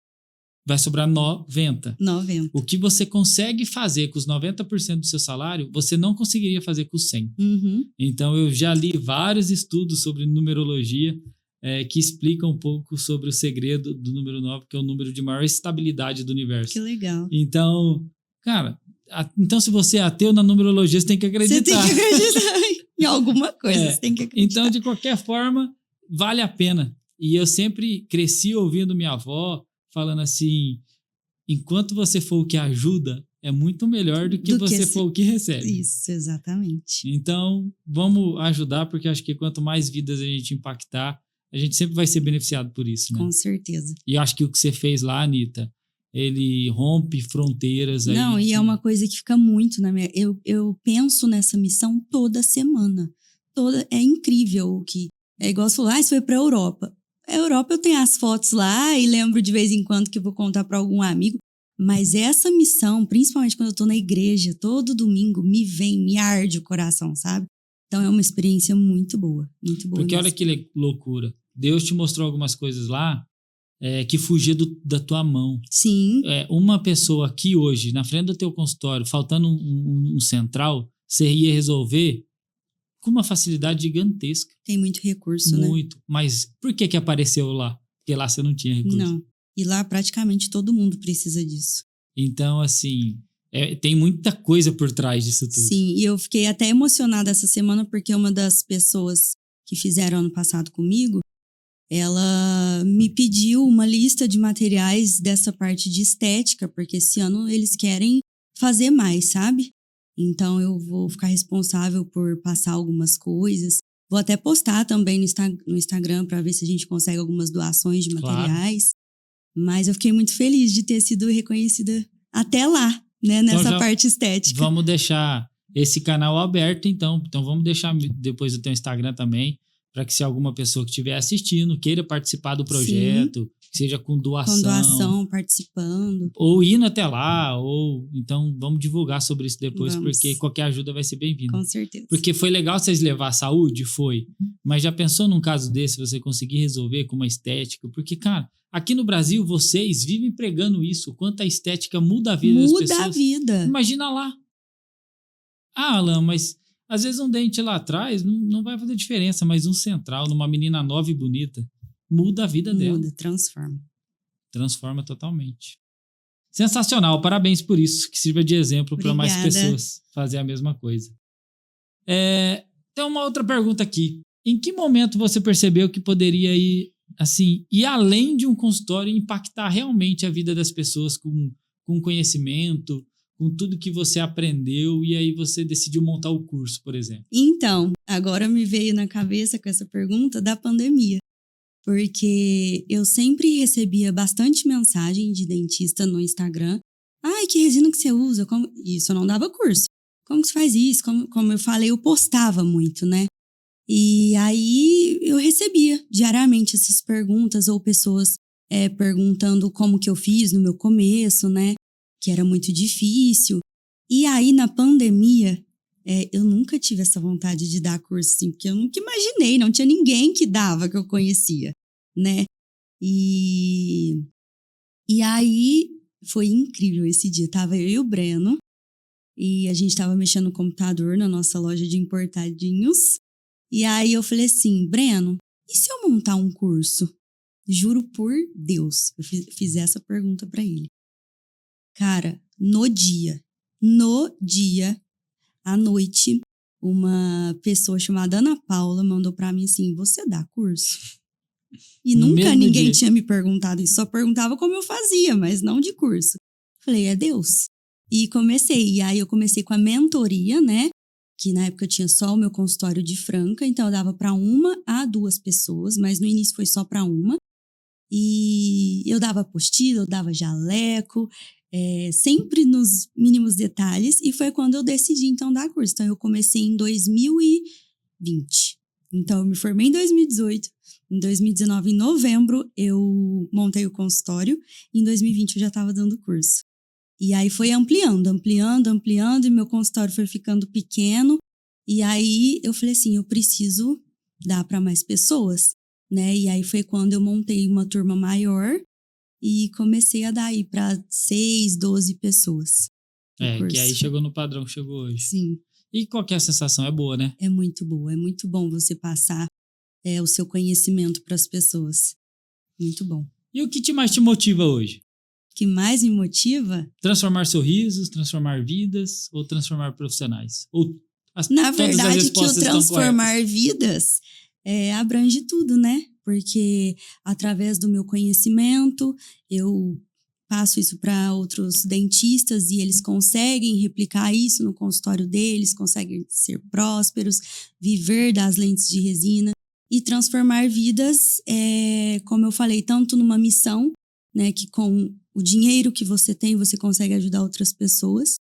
vai sobrar 90%. 90%. O que você consegue fazer com os 90% do seu salário, você não conseguiria fazer com os 100%. Uhum. Então, eu já li vários estudos sobre numerologia que explicam um pouco sobre o segredo do número 9, que é o número de maior estabilidade do universo. Que legal. Então, cara, então se você é ateu na numerologia, você tem que acreditar. Você tem que acreditar em alguma coisa, você tem que acreditar. Então, de qualquer forma, vale a pena. E eu sempre cresci ouvindo minha avó falando assim, enquanto você for o que ajuda, é muito melhor do que você for o que recebe. Isso, exatamente. Então, vamos ajudar, porque acho que quanto mais vidas a gente impactar, a gente sempre vai ser beneficiado por isso, né? Com certeza. E eu acho que o que você fez lá, Anitta, ele rompe fronteiras aí. Não, e é uma coisa que fica muito na minha... Eu penso nessa missão toda semana. É incrível o que... É igual você falou, você foi pra Europa. A Europa eu tenho as fotos lá e lembro de vez em quando que eu vou contar para algum amigo. Mas essa missão, principalmente quando eu tô na igreja, todo domingo, me arde o coração, sabe? Então é uma experiência muito boa, muito boa. Porque mesmo. olha que loucura. Deus te mostrou algumas coisas lá que fugia da tua mão. Sim. Uma pessoa aqui hoje, na frente do teu consultório, faltando um central, você ia resolver com uma facilidade gigantesca. Tem muito recurso, né? Muito. Mas por que apareceu lá? Porque lá você não tinha recurso. Não. E lá praticamente todo mundo precisa disso. Então, assim, tem muita coisa por trás disso tudo. Sim, e eu fiquei até emocionada essa semana porque uma das pessoas que fizeram ano passado comigo, ela me pediu uma lista de materiais dessa parte de estética, porque esse ano eles querem fazer mais, sabe? Então, eu vou ficar responsável por passar algumas coisas. Vou até postar também no Instagram para ver se a gente consegue algumas doações de materiais. Claro. Mas eu fiquei muito feliz de ter sido reconhecida até lá, né? Nessa então parte estética. Vamos deixar esse canal aberto, então. Então, vamos deixar depois o teu Instagram também, para que se alguma pessoa que estiver assistindo queira participar do projeto, que seja com doação. Com doação, participando. Ou indo até lá, ou... Então, vamos divulgar sobre isso depois, porque qualquer ajuda vai ser bem-vinda. Com certeza. Porque foi legal vocês levar a saúde? Foi. Mas já pensou num caso desse, você conseguir resolver com uma estética? Porque, cara, aqui no Brasil, vocês vivem pregando isso, quanto a estética muda a vida das pessoas. Muda a vida. Imagina lá. Ah, Alan, mas às vezes um dente lá atrás não vai fazer diferença, mas um central numa menina nova e bonita muda a vida dela. Muda, transforma. Transforma totalmente. Sensacional, parabéns por isso, que sirva de exemplo para mais pessoas fazer a mesma coisa. Tem uma outra pergunta aqui. Em que momento você percebeu que poderia ir além de um consultório e impactar realmente a vida das pessoas com conhecimento, com tudo que você aprendeu, e aí você decidiu montar o curso, por exemplo? Então, agora me veio na cabeça com essa pergunta da pandemia. Porque eu sempre recebia bastante mensagem de dentista no Instagram. Ai, que resina que você usa? Isso eu não dava curso. Como que você faz isso? Como eu falei, eu postava muito, né? E aí eu recebia diariamente essas perguntas, ou pessoas perguntando como que eu fiz no meu começo, né? Que era muito difícil. E aí, na pandemia, eu nunca tive essa vontade de dar curso, assim, porque eu nunca imaginei, não tinha ninguém que dava, que eu conhecia, né? E aí, foi incrível esse dia. Tava eu e o Breno, e a gente tava mexendo no computador na nossa loja de importadinhos. E aí eu falei assim, Breno, e se eu montar um curso? Juro por Deus, eu fiz essa pergunta pra ele. Cara, no dia, à noite, uma pessoa chamada Ana Paula mandou pra mim assim, você dá curso? E nunca ninguém tinha me perguntado isso, só perguntava como eu fazia, mas não de curso. Falei, é Deus. E comecei, e aí eu comecei com a mentoria, né? Que na época eu tinha só o meu consultório de Franca, então eu dava pra 1 a 2 pessoas, mas no início foi só pra 1. E eu dava apostila, eu dava jaleco, sempre nos mínimos detalhes, e foi quando eu decidi, então, dar curso. Então, eu comecei em 2020. Então, eu me formei em 2018. Em 2019, em novembro, eu montei o consultório. Em 2020, eu já estava dando curso. E aí, foi ampliando, e meu consultório foi ficando pequeno. E aí, eu falei assim, eu preciso dar para mais pessoas, né? E aí, foi quando eu montei uma turma maior, e comecei a dar aí para 6, 12 pessoas. Que aí chegou no padrão que chegou hoje. Sim. E qual que é a sensação? É boa, né? É muito boa, é muito bom você passar o seu conhecimento para as pessoas. Muito bom. E o que mais te motiva hoje? O que mais me motiva? Transformar sorrisos, transformar vidas ou transformar profissionais? Na verdade, que o transformar vidas abrange tudo, né? Porque através do meu conhecimento, eu passo isso para outros dentistas e eles conseguem replicar isso no consultório deles, conseguem ser prósperos, viver das lentes de resina e transformar vidas, como eu falei, tanto numa missão, né, que com o dinheiro que você tem, você consegue ajudar outras pessoas,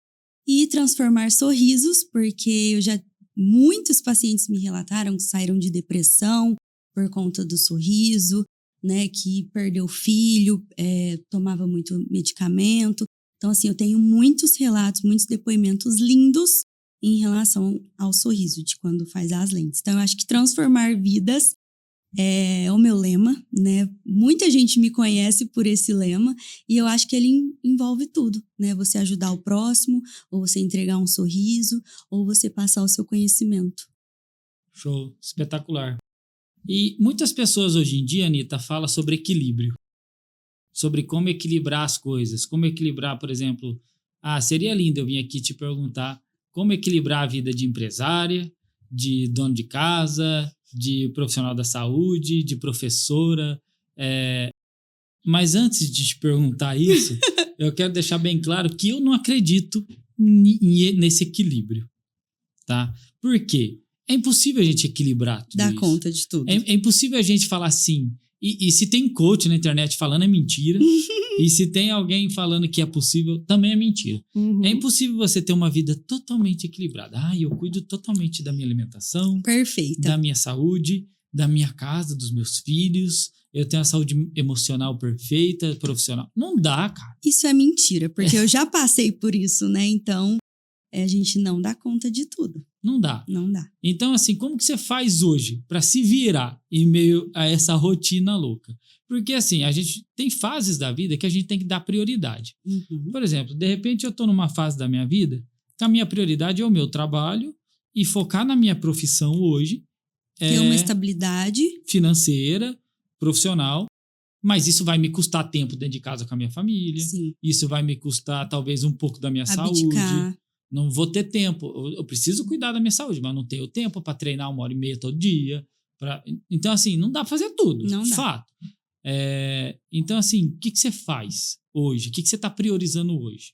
e transformar sorrisos, porque muitos pacientes me relataram que saíram de depressão por conta do sorriso, né, que perdeu o filho, tomava muito medicamento. Então, assim, eu tenho muitos relatos, muitos depoimentos lindos em relação ao sorriso, de quando faz as lentes. Então, eu acho que transformar vidas é o meu lema, né? Muita gente me conhece por esse lema e eu acho que ele envolve tudo, né? Você ajudar o próximo, ou você entregar um sorriso, ou você passar o seu conhecimento. Show, espetacular. E muitas pessoas hoje em dia, Anitta, falam sobre equilíbrio. Sobre como equilibrar as coisas. Como equilibrar, por exemplo... seria lindo eu vir aqui te perguntar como equilibrar a vida de empresária, de dono de casa, de profissional da saúde, de professora. Mas antes de te perguntar isso, eu quero deixar bem claro que eu não acredito nesse equilíbrio. Tá? Por quê? É impossível a gente equilibrar tudo isso. Dar conta de tudo. É impossível a gente falar assim. E se tem coach na internet falando, é mentira. E se tem alguém falando que é possível, também é mentira. Uhum. É impossível você ter uma vida totalmente equilibrada. Eu cuido totalmente da minha alimentação. Perfeita. Da minha saúde, da minha casa, dos meus filhos. Eu tenho a saúde emocional perfeita, profissional. Não dá, cara. Isso é mentira, porque eu já passei por isso, né? Então, a gente não dá conta de tudo. Não dá. Não dá. Então, assim, como que você faz hoje para se virar em meio a essa rotina louca? Porque, assim, a gente tem fases da vida que a gente tem que dar prioridade. Uhum. Por exemplo, de repente eu tô numa fase da minha vida a minha prioridade é o meu trabalho e focar na minha profissão hoje. Ter uma estabilidade financeira, profissional, mas isso vai me custar tempo dentro de casa com a minha família. Sim. Isso vai me custar talvez um pouco da minha Abdicar. saúde. Não vou ter tempo. Eu preciso cuidar da minha saúde, mas não tenho tempo para treinar 1h30 todo dia. Então, assim, não dá para fazer tudo. Não dá. Fato. Então, assim, o que você faz hoje? O que você está priorizando hoje?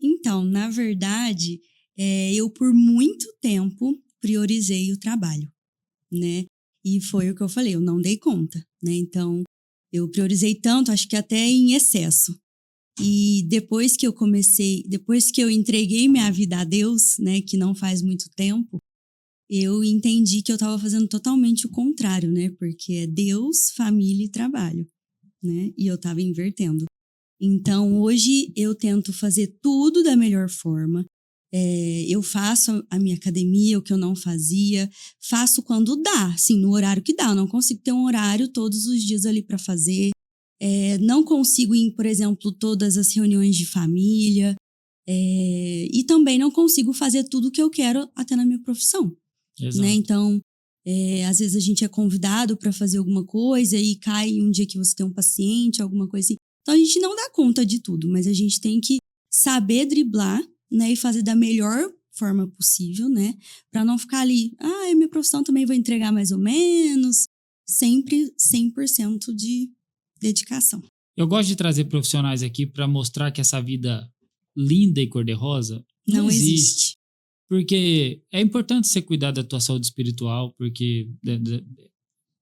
Então, na verdade, eu por muito tempo priorizei o trabalho, né? E foi o que eu falei, eu não dei conta, né? Então, eu priorizei tanto, acho que até em excesso. E depois que eu entreguei minha vida a Deus, né, que não faz muito tempo, eu entendi que eu estava fazendo totalmente o contrário, né? Porque é Deus, família e trabalho, né? E eu estava invertendo. Então, hoje eu tento fazer tudo da melhor forma. Eu faço a minha academia, o que eu não fazia, faço quando dá, assim, no horário que dá. Eu não consigo ter um horário todos os dias ali para fazer. Não consigo ir, por exemplo, todas as reuniões de família. E também não consigo fazer tudo o que eu quero até na minha profissão. Exato. Né? Então, às vezes a gente é convidado para fazer alguma coisa e cai um dia que você tem um paciente, alguma coisa assim. Então, a gente não dá conta de tudo, mas a gente tem que saber driblar, né, e fazer da melhor forma possível, né, para não ficar ali, minha profissão também vou entregar mais ou menos, sempre 100% de dedicação. Eu gosto de trazer profissionais aqui para mostrar que essa vida linda e cor-de-rosa não existe. Porque é importante você cuidar da tua saúde espiritual, porque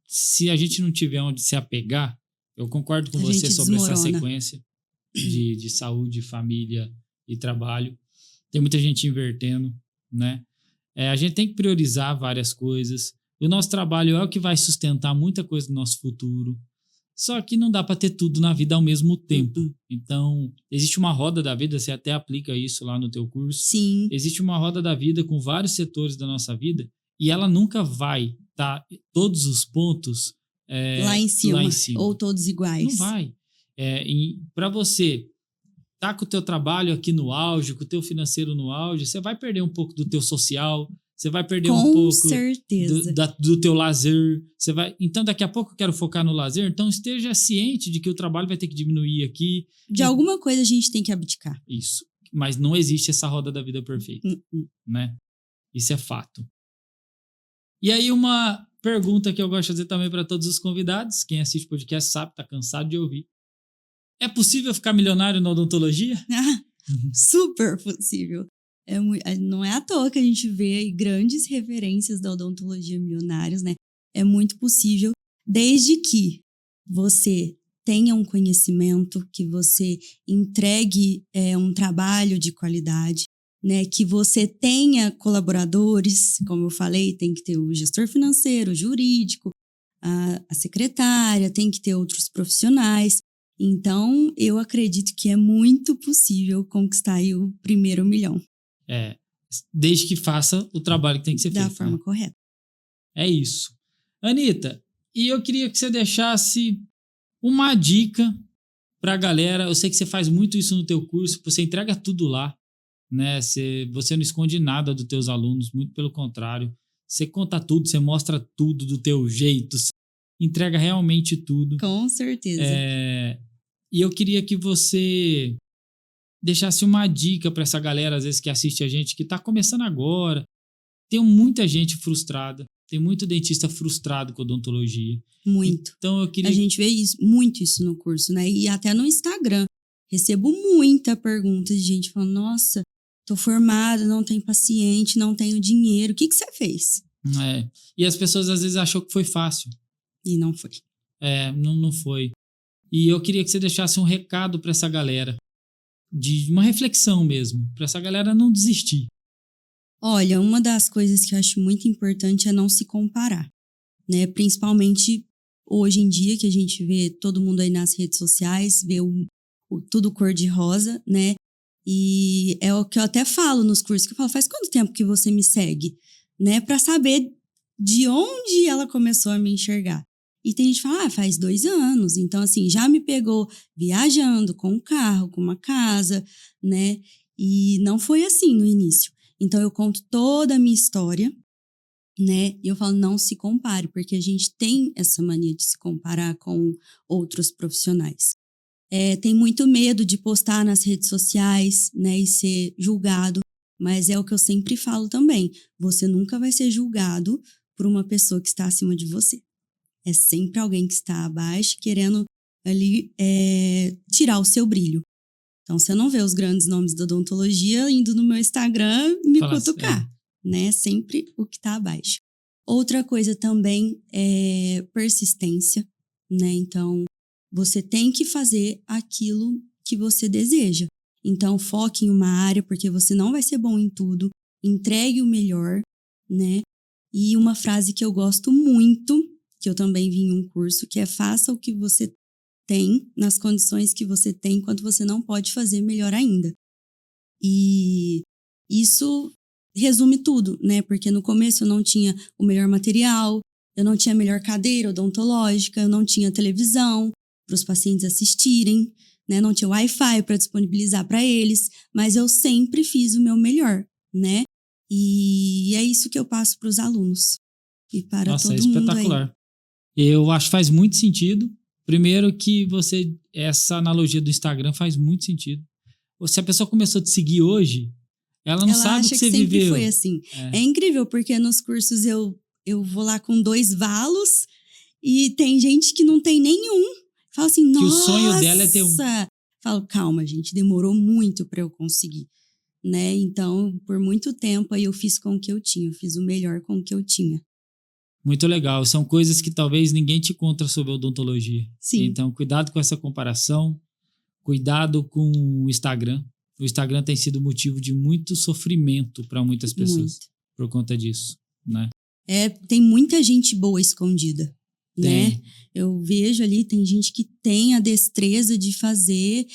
se a gente não tiver onde se apegar, eu concordo com você sobre essa sequência de saúde, família e trabalho. Tem muita gente invertendo, né? A gente tem que priorizar várias coisas. O nosso trabalho é o que vai sustentar muita coisa do nosso futuro. Só que não dá para ter tudo na vida ao mesmo tempo. Então, existe uma roda da vida, você até aplica isso lá no teu curso. Sim. Existe uma roda da vida com vários setores da nossa vida e ela nunca vai estar todos os pontos lá em cima, ou todos iguais. Não vai. Para você tá com o teu trabalho aqui no auge, com o teu financeiro no auge, você vai perder um pouco do teu social, você vai perder um pouco certeza. Do teu lazer. Então, daqui a pouco eu quero focar no lazer, então esteja ciente de que o trabalho vai ter que diminuir aqui. De alguma coisa a gente tem que abdicar. Isso. Mas não existe essa roda da vida perfeita, né? Isso é fato. E aí, uma pergunta que eu gosto de fazer também para todos os convidados, quem assiste o podcast sabe, tá cansado de ouvir. É possível ficar milionário na odontologia? Super possível. Não é à toa que a gente vê aí grandes referências da odontologia milionários, né? É muito possível, desde que você tenha um conhecimento, que você entregue um trabalho de qualidade, né? Que você tenha colaboradores, como eu falei, tem que ter o gestor financeiro, o jurídico, a secretária, tem que ter outros profissionais. Então, eu acredito que é muito possível conquistar aí o primeiro milhão. Desde que faça o trabalho que tem que ser feito. Da forma correta. É isso. Anitta, e eu queria que você deixasse uma dica para a galera. Eu sei que você faz muito isso no teu curso, você entrega tudo lá, né? Você não esconde nada dos teus alunos, muito pelo contrário. Você conta tudo, você mostra tudo do teu jeito, você entrega realmente tudo. Com certeza. E eu queria que você deixasse uma dica para essa galera, às vezes, que assiste a gente, que está começando agora. Tem muita gente frustrada, tem muito dentista frustrado com odontologia. Muito. Então, eu queria... A gente vê muito isso no curso, né? E até no Instagram. Recebo muita pergunta de gente falando, nossa, tô formada, não tenho paciente, não tenho dinheiro. O que você fez? E as pessoas, às vezes, acham que foi fácil. E não foi. Não foi. E eu queria que você deixasse um recado para essa galera, de uma reflexão mesmo, para essa galera não desistir. Olha, uma das coisas que eu acho muito importante é não se comparar, né? Principalmente hoje em dia, que a gente vê todo mundo aí nas redes sociais, vê tudo cor-de-rosa, né? E é o que eu até falo nos cursos, que eu falo, faz quanto tempo que você me segue? Né? Para saber de onde ela começou a me enxergar. E tem gente que fala, faz 2 anos. Então, assim, já me pegou viajando com um carro, com uma casa, né? E não foi assim no início. Então, eu conto toda a minha história, né? E eu falo, não se compare, porque a gente tem essa mania de se comparar com outros profissionais. Tem muito medo de postar nas redes sociais, né? E ser julgado. Mas é o que eu sempre falo também. Você nunca vai ser julgado por uma pessoa que está acima de você. É sempre alguém que está abaixo, querendo ali tirar o seu brilho. Então, você não vê os grandes nomes da odontologia indo no meu Instagram me cutucar, né? Sempre o que está abaixo. Outra coisa também é persistência, né? Então, você tem que fazer aquilo que você deseja. Então, foque em uma área, porque você não vai ser bom em tudo. Entregue o melhor, né? E uma frase que eu gosto muito, que eu também vi em um curso, que é faça o que você tem, nas condições que você tem, enquanto você não pode fazer melhor ainda. E isso resume tudo, né? Porque no começo eu não tinha o melhor material, eu não tinha a melhor cadeira odontológica, eu não tinha televisão para os pacientes assistirem, né? Não tinha Wi-Fi para disponibilizar para eles, mas eu sempre fiz o meu melhor, né? E é isso que eu passo para os alunos e para todo mundo. Nossa, é espetacular. Eu acho que faz muito sentido. Primeiro que essa analogia do Instagram faz muito sentido. Se a pessoa começou a te seguir hoje, ela não sabe o que você viveu. Sempre foi assim. É incrível, porque nos cursos eu vou lá com 2 valos e tem gente que não tem nenhum. Fala assim, nossa! Que o sonho dela é ter um. Falo, calma, gente, demorou muito para eu conseguir, né? Então, por muito tempo aí eu fiz com o que eu tinha, eu fiz o melhor com o que eu tinha. Muito legal. São coisas que talvez ninguém te conta sobre odontologia. Sim. Então, cuidado com essa comparação. Cuidado com o Instagram. O Instagram tem sido motivo de muito sofrimento para muitas pessoas. Por conta disso, né? Tem muita gente boa escondida, né? Eu vejo ali, tem gente que tem a destreza de fazer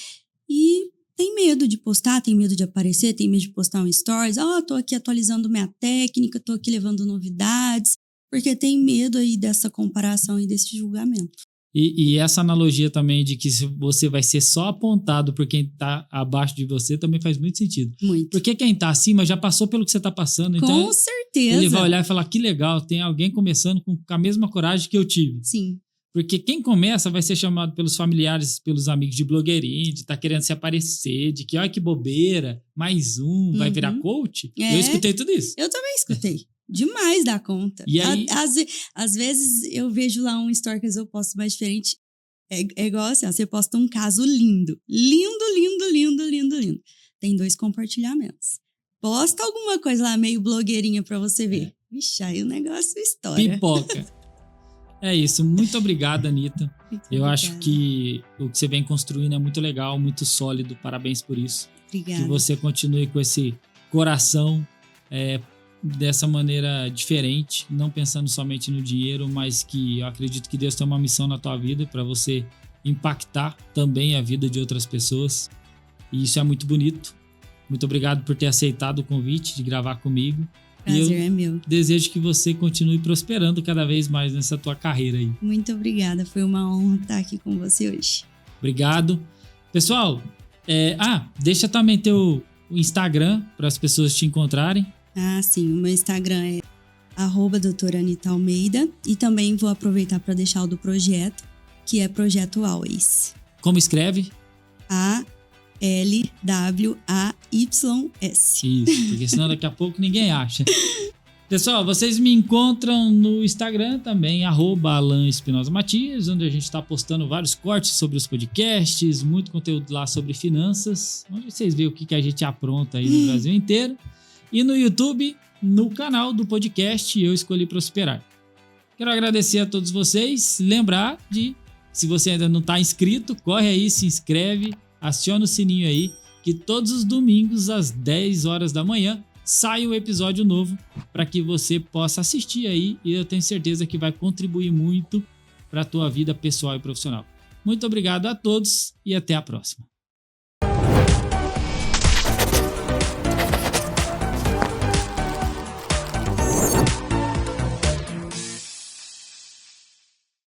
e tem medo de postar, tem medo de aparecer, tem medo de postar um stories. Tô aqui atualizando minha técnica, tô aqui levando novidades. Porque tem medo aí dessa comparação e desse julgamento. E essa analogia também de que você vai ser só apontado por quem está abaixo de você também faz muito sentido. Muito. Porque quem está acima já passou pelo que você está passando. Com então certeza. Ele vai olhar e falar, que legal, tem alguém começando com a mesma coragem que eu tive. Sim. Porque quem começa vai ser chamado pelos familiares, pelos amigos de blogueirinho, de estar querendo se aparecer, de que olha que bobeira, mais um, vai virar coach. Eu escutei tudo isso. Eu também escutei. Demais da conta. E aí, às vezes eu vejo lá um story que eu posto mais diferente. É igual assim, você posta um caso lindo. Lindo, lindo, lindo, lindo, lindo. Tem 2 compartilhamentos. Posta alguma coisa lá meio blogueirinha pra você ver. Vixe, aí o negócio estoura. Pipoca. É isso. Muito obrigado, Anitta. Eu acho que o que você vem construindo é muito legal, muito sólido. Parabéns por isso. Obrigada. Que você continue com esse coração dessa maneira diferente, não pensando somente no dinheiro, mas que eu acredito que Deus tem uma missão na tua vida para você impactar também a vida de outras pessoas. E isso é muito bonito. Muito obrigado por ter aceitado o convite de gravar comigo. Prazer é meu. Desejo que você continue prosperando cada vez mais nessa tua carreira aí. Muito obrigada. Foi uma honra estar aqui com você hoje. Obrigado. Pessoal, deixa também teu Instagram para as pessoas te encontrarem. Sim. O meu Instagram é @doutora Anitta Almeida. E também vou aproveitar para deixar o do projeto, que é Projeto Always. Como escreve? ALWAYS. Isso, porque senão daqui a pouco ninguém acha. Pessoal, vocês me encontram no Instagram também, @Alan Espinosa Matias, onde a gente está postando vários cortes sobre os podcasts, muito conteúdo lá sobre finanças, onde vocês veem o que a gente apronta aí no Brasil inteiro. E no YouTube, no canal do podcast Eu Escolhi Prosperar. Quero agradecer a todos vocês, lembrar de, se você ainda não está inscrito, corre aí, se inscreve, aciona o sininho aí, que todos os domingos às 10 horas da manhã sai um episódio novo para que você possa assistir aí e eu tenho certeza que vai contribuir muito para a tua vida pessoal e profissional. Muito obrigado a todos e até a próxima.